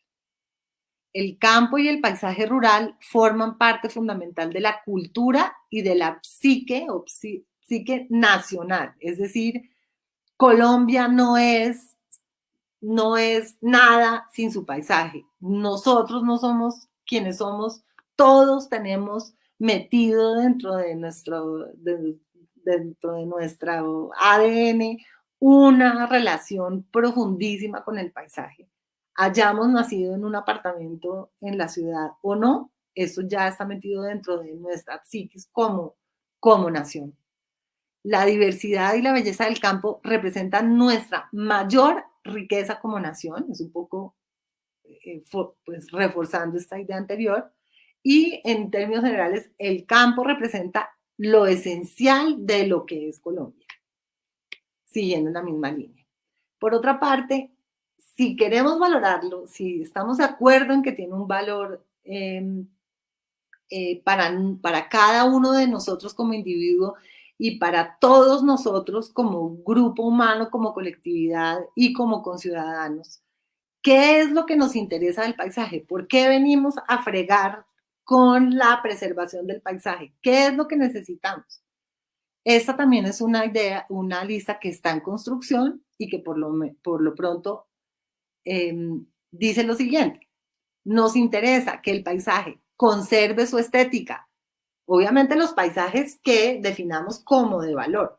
El campo y el paisaje rural forman parte fundamental de la cultura y de la psique nacional. Es decir, Colombia no es nada sin su paisaje. Nosotros no somos quienes somos, todos tenemos metido dentro de nuestro ADN una relación profundísima con el paisaje. Hayamos nacido en un apartamento en la ciudad o no, eso ya está metido dentro de nuestra psiquis como nación. La diversidad y la belleza del campo representan nuestra mayor riqueza como nación, es un poco pues, reforzando esta idea anterior, y en términos generales, el campo representa lo esencial de lo que es Colombia, siguiendo la misma línea. Por otra parte, si queremos valorarlo, si estamos de acuerdo en que tiene un valor para cada uno de nosotros como individuo y para todos nosotros como grupo humano, como colectividad y como conciudadanos, ¿qué es lo que nos interesa del paisaje? ¿Por qué venimos a fregar con la preservación del paisaje? ¿Qué es lo que necesitamos? Esta también es una idea, una lista que está en construcción y que por lo pronto dice lo siguiente. Nos interesa que el paisaje conserve su estética, Obviamente los paisajes que definamos como de valor.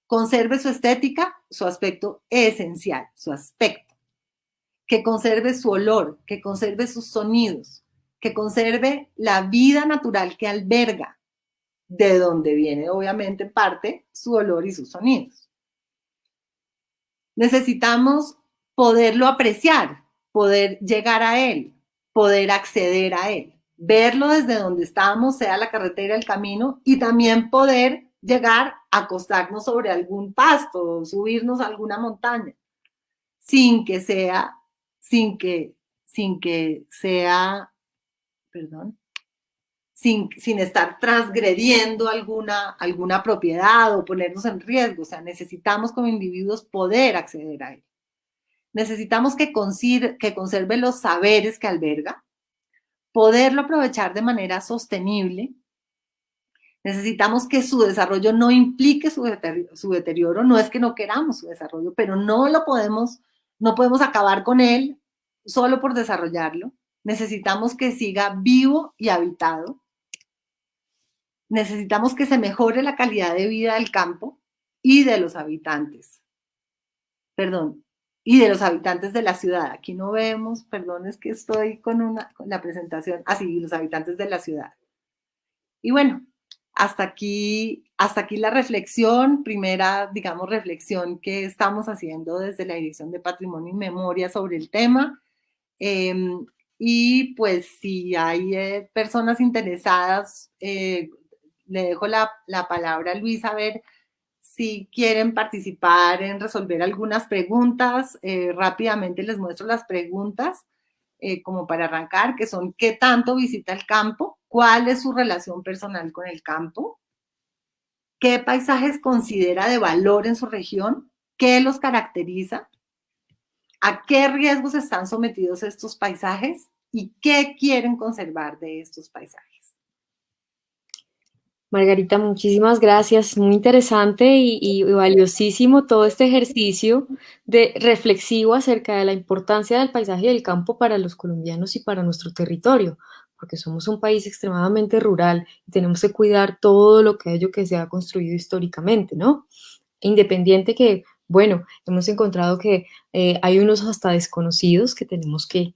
Conserve su estética, su aspecto esencial, su aspecto. Que conserve su olor, que conserve sus sonidos, que conserve la vida natural que alberga, de donde viene obviamente parte su olor y sus sonidos. Necesitamos poderlo apreciar, poder llegar a él, poder acceder a él, verlo desde donde estamos, sea la carretera, el camino, y también poder llegar a acostarnos sobre algún pasto o subirnos a alguna montaña, sin que sea, sin que sea, perdón, sin estar transgrediendo alguna propiedad o ponernos en riesgo. O sea, necesitamos como individuos poder acceder a él. Necesitamos que conserve los saberes que alberga, poderlo aprovechar de manera sostenible. Necesitamos que su desarrollo no implique su deterioro. No es que no queramos su desarrollo, pero no podemos acabar con él solo por desarrollarlo. Necesitamos que siga vivo y habitado. Necesitamos que se mejore la calidad de vida del campo y de los habitantes. Perdón, y de los habitantes de la ciudad. Aquí no vemos, perdón, es que estoy con la presentación. Así, los habitantes de la ciudad. Y bueno, hasta aquí la reflexión, primera, digamos, reflexión que estamos haciendo desde la Dirección de Patrimonio y Memoria sobre el tema. Y pues si hay personas interesadas, le dejo la palabra a Luis a ver si quieren participar en resolver algunas preguntas. Rápidamente les muestro las preguntas como para arrancar, que son: ¿qué tanto visita el campo? ¿Cuál es su relación personal con el campo? ¿Qué paisajes considera de valor en su región? ¿Qué los caracteriza? ¿A qué riesgos están sometidos estos paisajes? ¿Y qué quieren conservar de estos paisajes? Margarita, muchísimas gracias. Muy interesante y valiosísimo todo este ejercicio de reflexivo acerca de la importancia del paisaje y del campo para los colombianos y para nuestro territorio, porque somos un país extremadamente rural y tenemos que cuidar todo lo que ello que se ha construido históricamente, ¿no? Independiente que, bueno, hemos encontrado que hay unos hasta desconocidos que tenemos que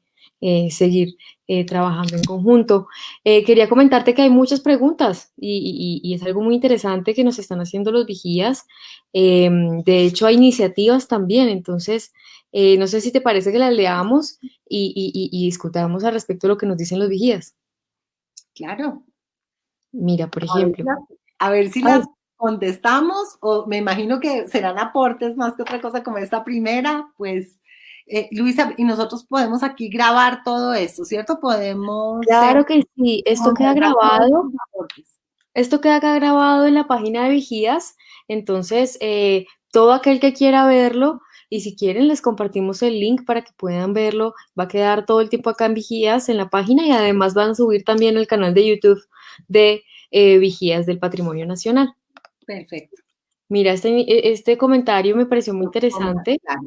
seguir trabajando en conjunto. Quería comentarte que hay muchas preguntas y es algo muy interesante que nos están haciendo los vigías. De hecho, hay iniciativas también, entonces, no sé si te parece que las leamos y discutamos al respecto de lo que nos dicen los vigías. Claro. Mira, por ejemplo. A ver si Ay, las contestamos, o me imagino que serán aportes más que otra cosa como esta primera. Pues Luisa, y nosotros podemos aquí grabar todo esto, ¿cierto? Podemos claro que sí, esto queda conservar todos grabado. estos aportes. Esto queda acá grabado en la página de Vigías, entonces todo aquel que quiera verlo, y si quieren les compartimos el link para que puedan verlo, va a quedar todo el tiempo acá en Vigías, en la página, y además van a subir también el canal de YouTube de Vigías del Patrimonio Nacional. Perfecto. Mira, este comentario me pareció muy interesante. Claro,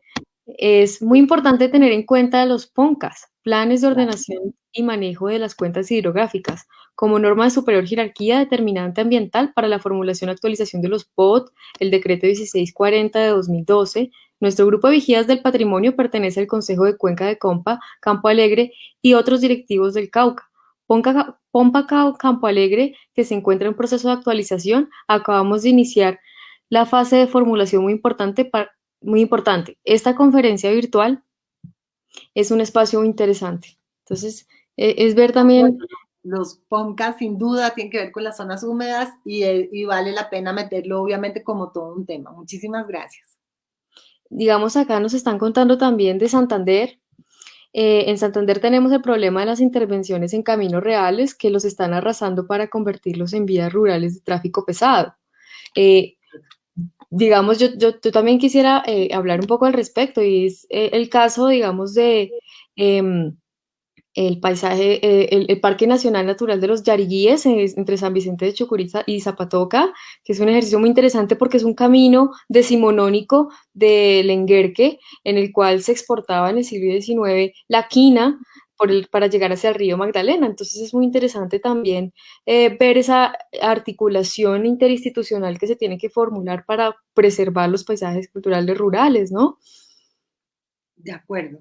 Es muy importante tener en cuenta los PONCAS, planes de claro. ordenación y manejo de las cuentas hidrográficas, como norma de superior jerarquía determinante ambiental para la formulación y actualización de los POT, el decreto 1640 de 2012. Nuestro grupo de vigías del patrimonio pertenece al Consejo de Cuenca de Compa, Campo Alegre y otros directivos del Cauca. Campo Alegre, que se encuentra en proceso de actualización, acabamos de iniciar la fase de formulación muy importante. Esta conferencia virtual es un espacio muy interesante. Entonces, es ver también, Los PONCAS sin duda tienen que ver con las zonas húmedas y vale la pena meterlo obviamente como todo un tema. Muchísimas gracias. digamos, acá nos están contando también de Santander. En Santander tenemos el problema de las intervenciones en caminos reales que los están arrasando para convertirlos en vías rurales de tráfico pesado. Eh, digamos, yo también quisiera hablar un poco al respecto y es el caso, digamos, de el paisaje, el Parque Nacional Natural de los Yariguíes entre San Vicente de Chucurí y Zapatoca, que es un ejercicio muy interesante porque es un camino decimonónico de Lenguerque en el cual se exportaba en el siglo XIX la quina, para llegar hacia el río Magdalena. Entonces es muy interesante también ver esa articulación interinstitucional que se tiene que formular para preservar los paisajes culturales rurales, ¿no? De acuerdo.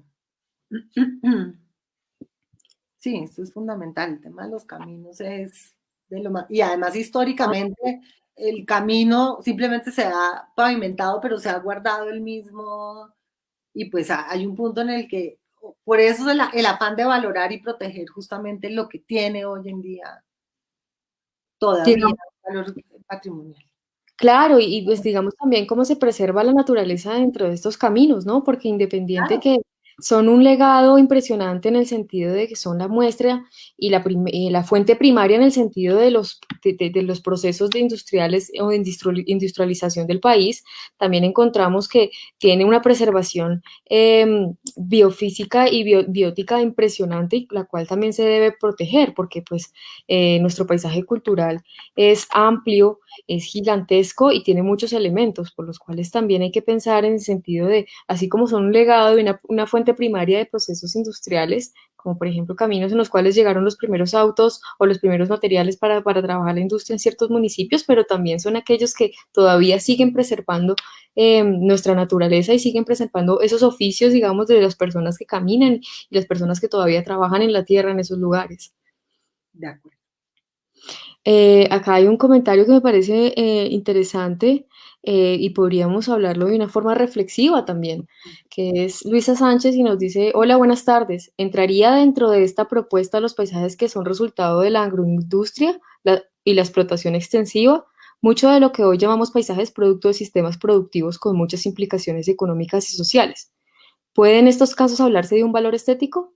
Sí, esto es fundamental. El tema de los caminos es de lo más. Y además, históricamente, el camino simplemente se ha pavimentado, pero se ha guardado el mismo. Y pues hay un punto en el que, por eso el afán de valorar y proteger justamente lo que tiene hoy en día todavía valor patrimonial. Claro, y pues digamos también cómo se preserva la naturaleza dentro de estos caminos, ¿no? Porque independiente Claro, que son un legado impresionante en el sentido de que son la muestra y la fuente primaria en el sentido de los procesos de industriales o de industrialización del país, también encontramos que tiene una preservación biofísica y biótica impresionante, y la cual también se debe proteger, porque pues nuestro paisaje cultural es amplio, es gigantesco y tiene muchos elementos, por los cuales también hay que pensar en el sentido de, así como son un legado y una fuente primaria de procesos industriales, como por ejemplo caminos en los cuales llegaron los primeros autos o los primeros materiales para trabajar la industria en ciertos municipios, pero también son aquellos que todavía siguen preservando nuestra naturaleza y siguen preservando esos oficios, digamos, de las personas que caminan y las personas que todavía trabajan en la tierra en esos lugares. de acuerdo. Acá hay un comentario que me parece interesante y podríamos hablarlo de una forma reflexiva también, que es Luisa Sánchez y nos dice, hola, buenas tardes. ¿Entraría dentro de esta propuesta los paisajes que son resultado de la agroindustria y la explotación extensiva? Mucho de lo que hoy llamamos paisajes producto de sistemas productivos con muchas implicaciones económicas y sociales. ¿Puede en estos casos hablarse de un valor estético?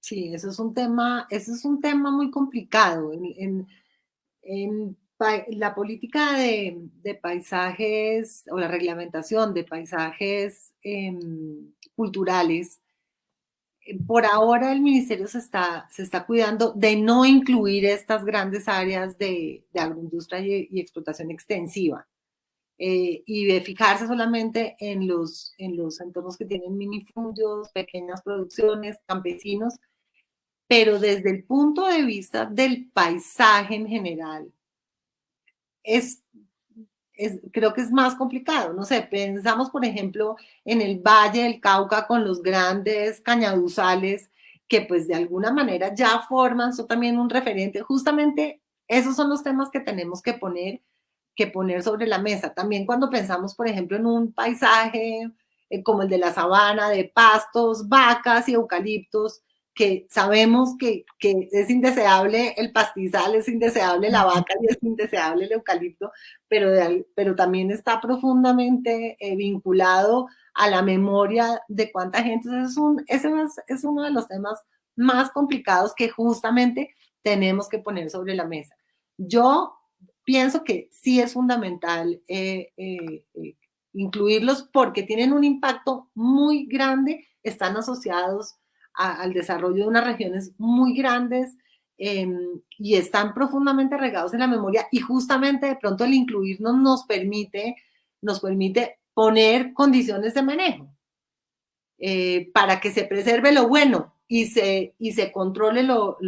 Sí, eso es un tema muy complicado. La política de paisajes o la reglamentación de paisajes culturales, por ahora el ministerio se está cuidando de no incluir estas grandes áreas de agroindustria y explotación extensiva. Y de fijarse solamente en los entornos que tienen minifundios, pequeñas producciones, campesinos, pero desde el punto de vista del paisaje en general, es, creo que es más complicado. No sé, pensamos, por ejemplo, en el Valle del Cauca con los grandes cañaduzales que pues de alguna manera ya forman, son también un referente. Justamente esos son los temas que tenemos que poner sobre la mesa. También cuando pensamos, por ejemplo, en un paisaje como el de la sabana, de pastos, vacas y eucaliptos, que sabemos que es indeseable el pastizal, es indeseable la vaca y es indeseable el eucalipto, pero también está profundamente vinculado a la memoria de cuánta gente. Es uno de los temas más complicados que justamente tenemos que poner sobre la mesa. Yo pienso que sí es fundamental incluirlos porque tienen un impacto muy grande, están asociados al desarrollo de unas regiones muy grandes y están profundamente regados en la memoria y justamente de pronto el incluirnos nos permite poner condiciones de manejo para que se preserve lo bueno y se controle lo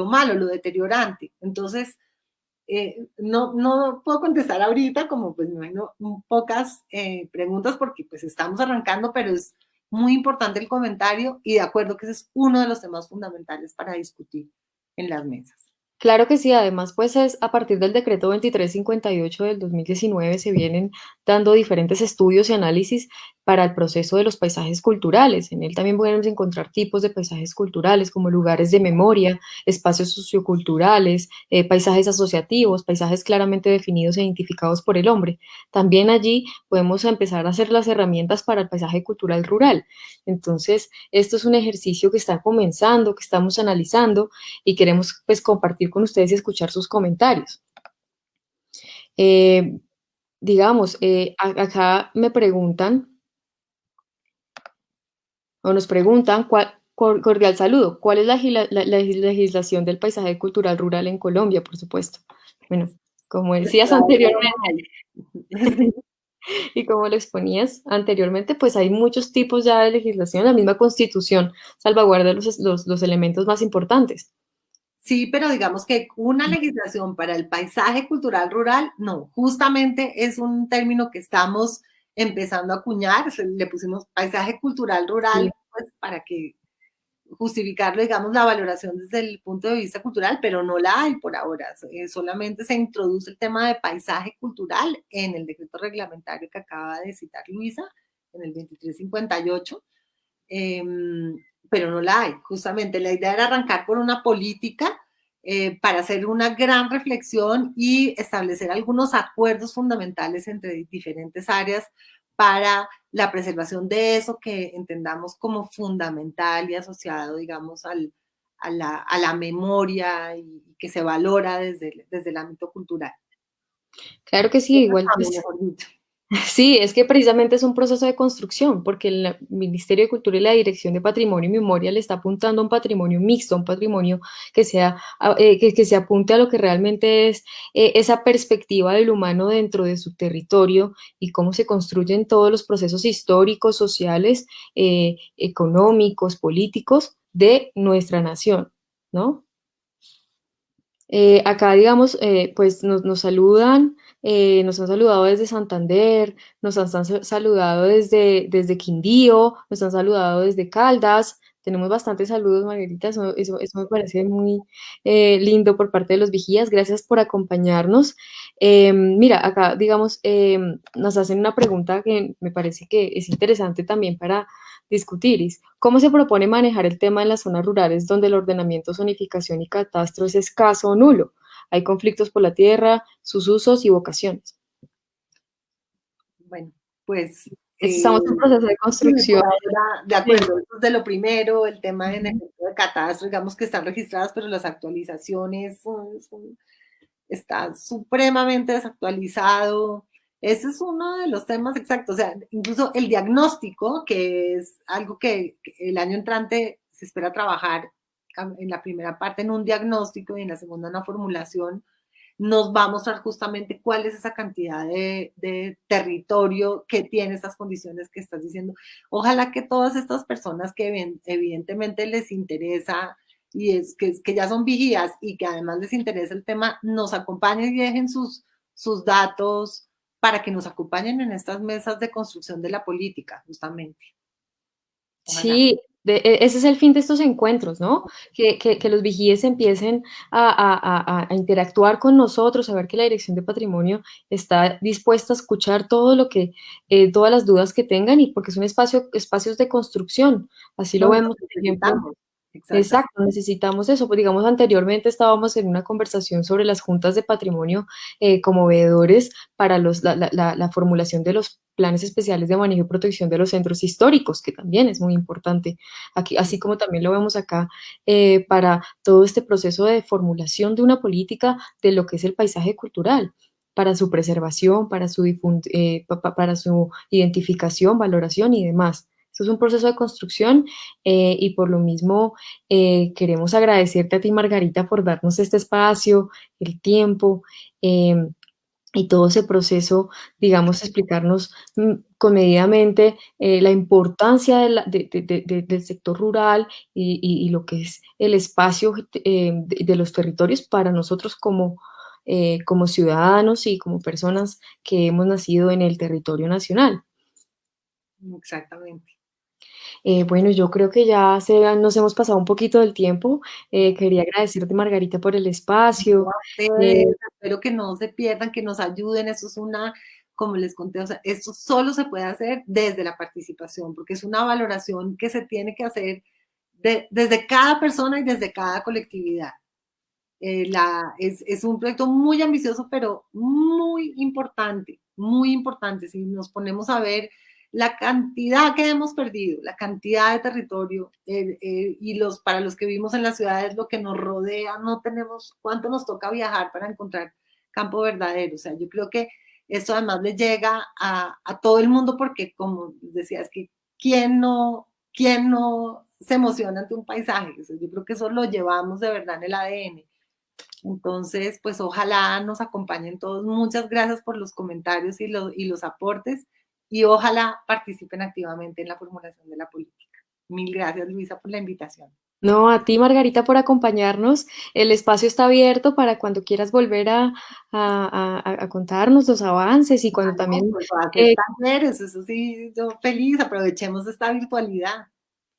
malo, lo deteriorante. Entonces, no puedo contestar ahorita, como pues me imagino pocas preguntas porque pues estamos arrancando, pero es muy importante el comentario y de acuerdo que ese es uno de los temas fundamentales para discutir en las mesas. Claro que sí, además, pues es a partir del decreto 2358 del 2019 se vienen dando diferentes estudios y análisis para el proceso de los paisajes culturales. En él también podemos encontrar tipos de paisajes culturales como lugares de memoria, espacios socioculturales, paisajes asociativos, paisajes claramente definidos e identificados por el hombre. También allí podemos empezar a hacer las herramientas para el paisaje cultural rural. Entonces, esto es un ejercicio que está comenzando, que estamos analizando y queremos pues compartir con ustedes y escuchar sus comentarios. Eh, digamos, acá me preguntan o nos preguntan, cordial saludo, ¿cuál es la legislación del paisaje cultural rural en Colombia, por supuesto? Bueno, como decías Todavía anteriormente, no hay. Y como lo exponías anteriormente, pues hay muchos tipos ya de legislación, la misma Constitución salvaguarda los elementos más importantes. Sí, pero digamos que una legislación para el paisaje cultural rural, no, justamente es un término que estamos empezando a acuñar, le pusimos paisaje cultural rural, Sí. pues para que justificarlo, digamos, la valoración desde el punto de vista cultural, pero no la hay por ahora. Solamente se introduce el tema de paisaje cultural en el decreto reglamentario que acaba de citar Luisa, en el 2358, eh, pero no la hay. Justamente la idea era arrancar por una política para hacer una gran reflexión y establecer algunos acuerdos fundamentales entre diferentes áreas para la preservación de eso que entendamos como fundamental y asociado, digamos, a la memoria y que se valora desde el ámbito cultural. Claro que sí, igual Estamos, pues mejor dicho. sí, es que precisamente es un proceso de construcción, porque el Ministerio de Cultura y la Dirección de Patrimonio y Memoria le está apuntando a un patrimonio mixto, a un patrimonio que sea, que se apunte a lo que realmente es esa perspectiva del humano dentro de su territorio y cómo se construyen todos los procesos históricos, sociales, económicos, políticos de nuestra nación, ¿no? Acá, digamos, pues nos saludan, nos han saludado desde Santander, nos han saludado desde Quindío, nos han saludado desde Caldas. Tenemos bastantes saludos, Margarita, eso me parece muy lindo por parte de los vigías. Gracias por acompañarnos. Mira, acá, digamos, nos hacen una pregunta que me parece que es interesante también para discutir. ¿Cómo se propone manejar el tema en las zonas rurales donde el ordenamiento, zonificación y catastro es escaso o nulo? Hay conflictos por la tierra, sus usos y vocaciones. Bueno, pues Estamos en proceso de sí, por construcción. ahora, de Sí. acuerdo, esto es de lo primero, el tema en Ujú. efecto de catastro, digamos que están registradas, pero las actualizaciones está supremamente desactualizado. Ese es uno de los temas exactos, o sea, incluso el diagnóstico, que es algo que el año entrante se espera trabajar en la primera parte en un diagnóstico y en la segunda en una formulación, nos va a mostrar justamente cuál es esa cantidad de territorio que tiene esas condiciones que estás diciendo. Ojalá que todas estas personas que evidentemente les interesa y que ya son vigías y que además les interesa el tema, nos acompañen y dejen sus datos para que nos acompañen en estas mesas de construcción de la política, justamente. Ojalá. Sí, ese es el fin de estos encuentros, ¿no? Que los vigíes empiecen a interactuar con nosotros, a ver que la Dirección de Patrimonio está dispuesta a escuchar todo lo que, todas las dudas que tengan y porque son espacios de construcción. Así lo No, y lo vemos, por ejemplo. necesitamos. Exacto. Exacto, necesitamos eso. Pues digamos, anteriormente estábamos en una conversación sobre las juntas de patrimonio como veedores para la formulación de los planes especiales de manejo y protección de los centros históricos, que también es muy importante, aquí, así como también lo vemos acá, para todo este proceso de formulación de una política de lo que es el paisaje cultural, para su preservación, para su identificación, valoración y demás. Esto es un proceso de construcción y por lo mismo queremos agradecerte a ti, Margarita, por darnos este espacio, el tiempo eh, y todo ese proceso, digamos, explicarnos comedidamente la importancia del sector rural y lo que es el espacio de los territorios para nosotros como ciudadanos y como personas que hemos nacido en el territorio nacional. Exactamente. Bueno, yo creo que ya nos hemos pasado un poquito del tiempo. Quería agradecerte, Margarita, por el espacio. A Eh, ustedes, espero que no se pierdan, que nos ayuden. Esto es una, como les conté, o sea, esto solo se puede hacer desde la participación, porque es una valoración que se tiene que hacer desde cada persona y desde cada colectividad. Es un proyecto muy ambicioso, pero muy importante, muy importante. Si nos ponemos a ver la cantidad que hemos perdido, la cantidad de territorio y para los que vivimos en las ciudades, lo que nos rodea, no tenemos cuánto nos toca viajar para encontrar campo verdadero. O sea, yo creo que esto además le llega a todo el mundo porque, como decía, es que quién no se emociona ante un paisaje? O sea, yo creo que eso lo llevamos de verdad en el ADN. Entonces, pues ojalá nos acompañen todos. Muchas gracias por los comentarios y los aportes y ojalá participen activamente en la formulación de la política. Mil gracias, Luisa, por la invitación. No, a ti, Margarita, por acompañarnos. El espacio está abierto para cuando quieras volver a contarnos los avances y cuando No, también, pues a hacer eh, talleres, eso sí, yo feliz, aprovechemos esta virtualidad.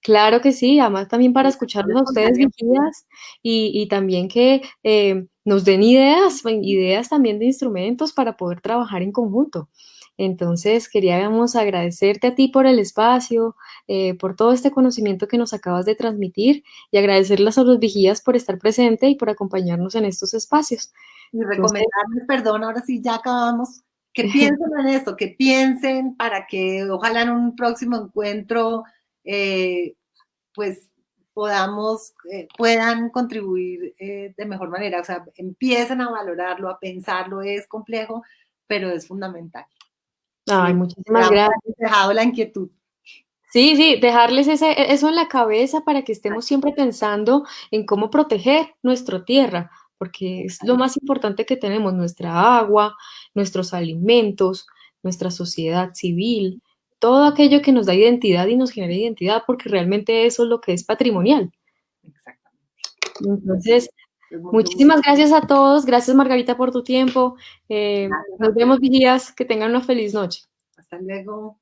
claro que sí, además también para El escucharnos a ustedes, espontáneo. vigías, y también que nos den ideas, ideas también de instrumentos para poder trabajar en conjunto. Entonces, queríamos agradecerte a ti por el espacio, por todo este conocimiento que nos acabas de transmitir y agradecerles a los vigías por estar presente y por acompañarnos en estos espacios. Y Entonces, recomendarles, perdón, ahora sí ya acabamos, que piensen en esto, que piensen para que ojalá en un próximo encuentro eh, pues puedan contribuir de mejor manera, o sea, empiecen a valorarlo, a pensarlo, es complejo, pero es fundamental. ay, muchísimas Quedamos gracias. ahí dejado la inquietud. Sí, sí, dejarles eso en la cabeza para que estemos siempre pensando en cómo proteger nuestra tierra, porque es lo más importante que tenemos, nuestra agua, nuestros alimentos, nuestra sociedad civil, todo aquello que nos da identidad y nos genera identidad, porque realmente eso es lo que es patrimonial. Exactamente. Entonces, Es mucho gusto. muchísimas gracias a todos, gracias Margarita por tu tiempo, Gracias a nos ustedes. vemos, vigías, que tengan una feliz noche. Hasta luego.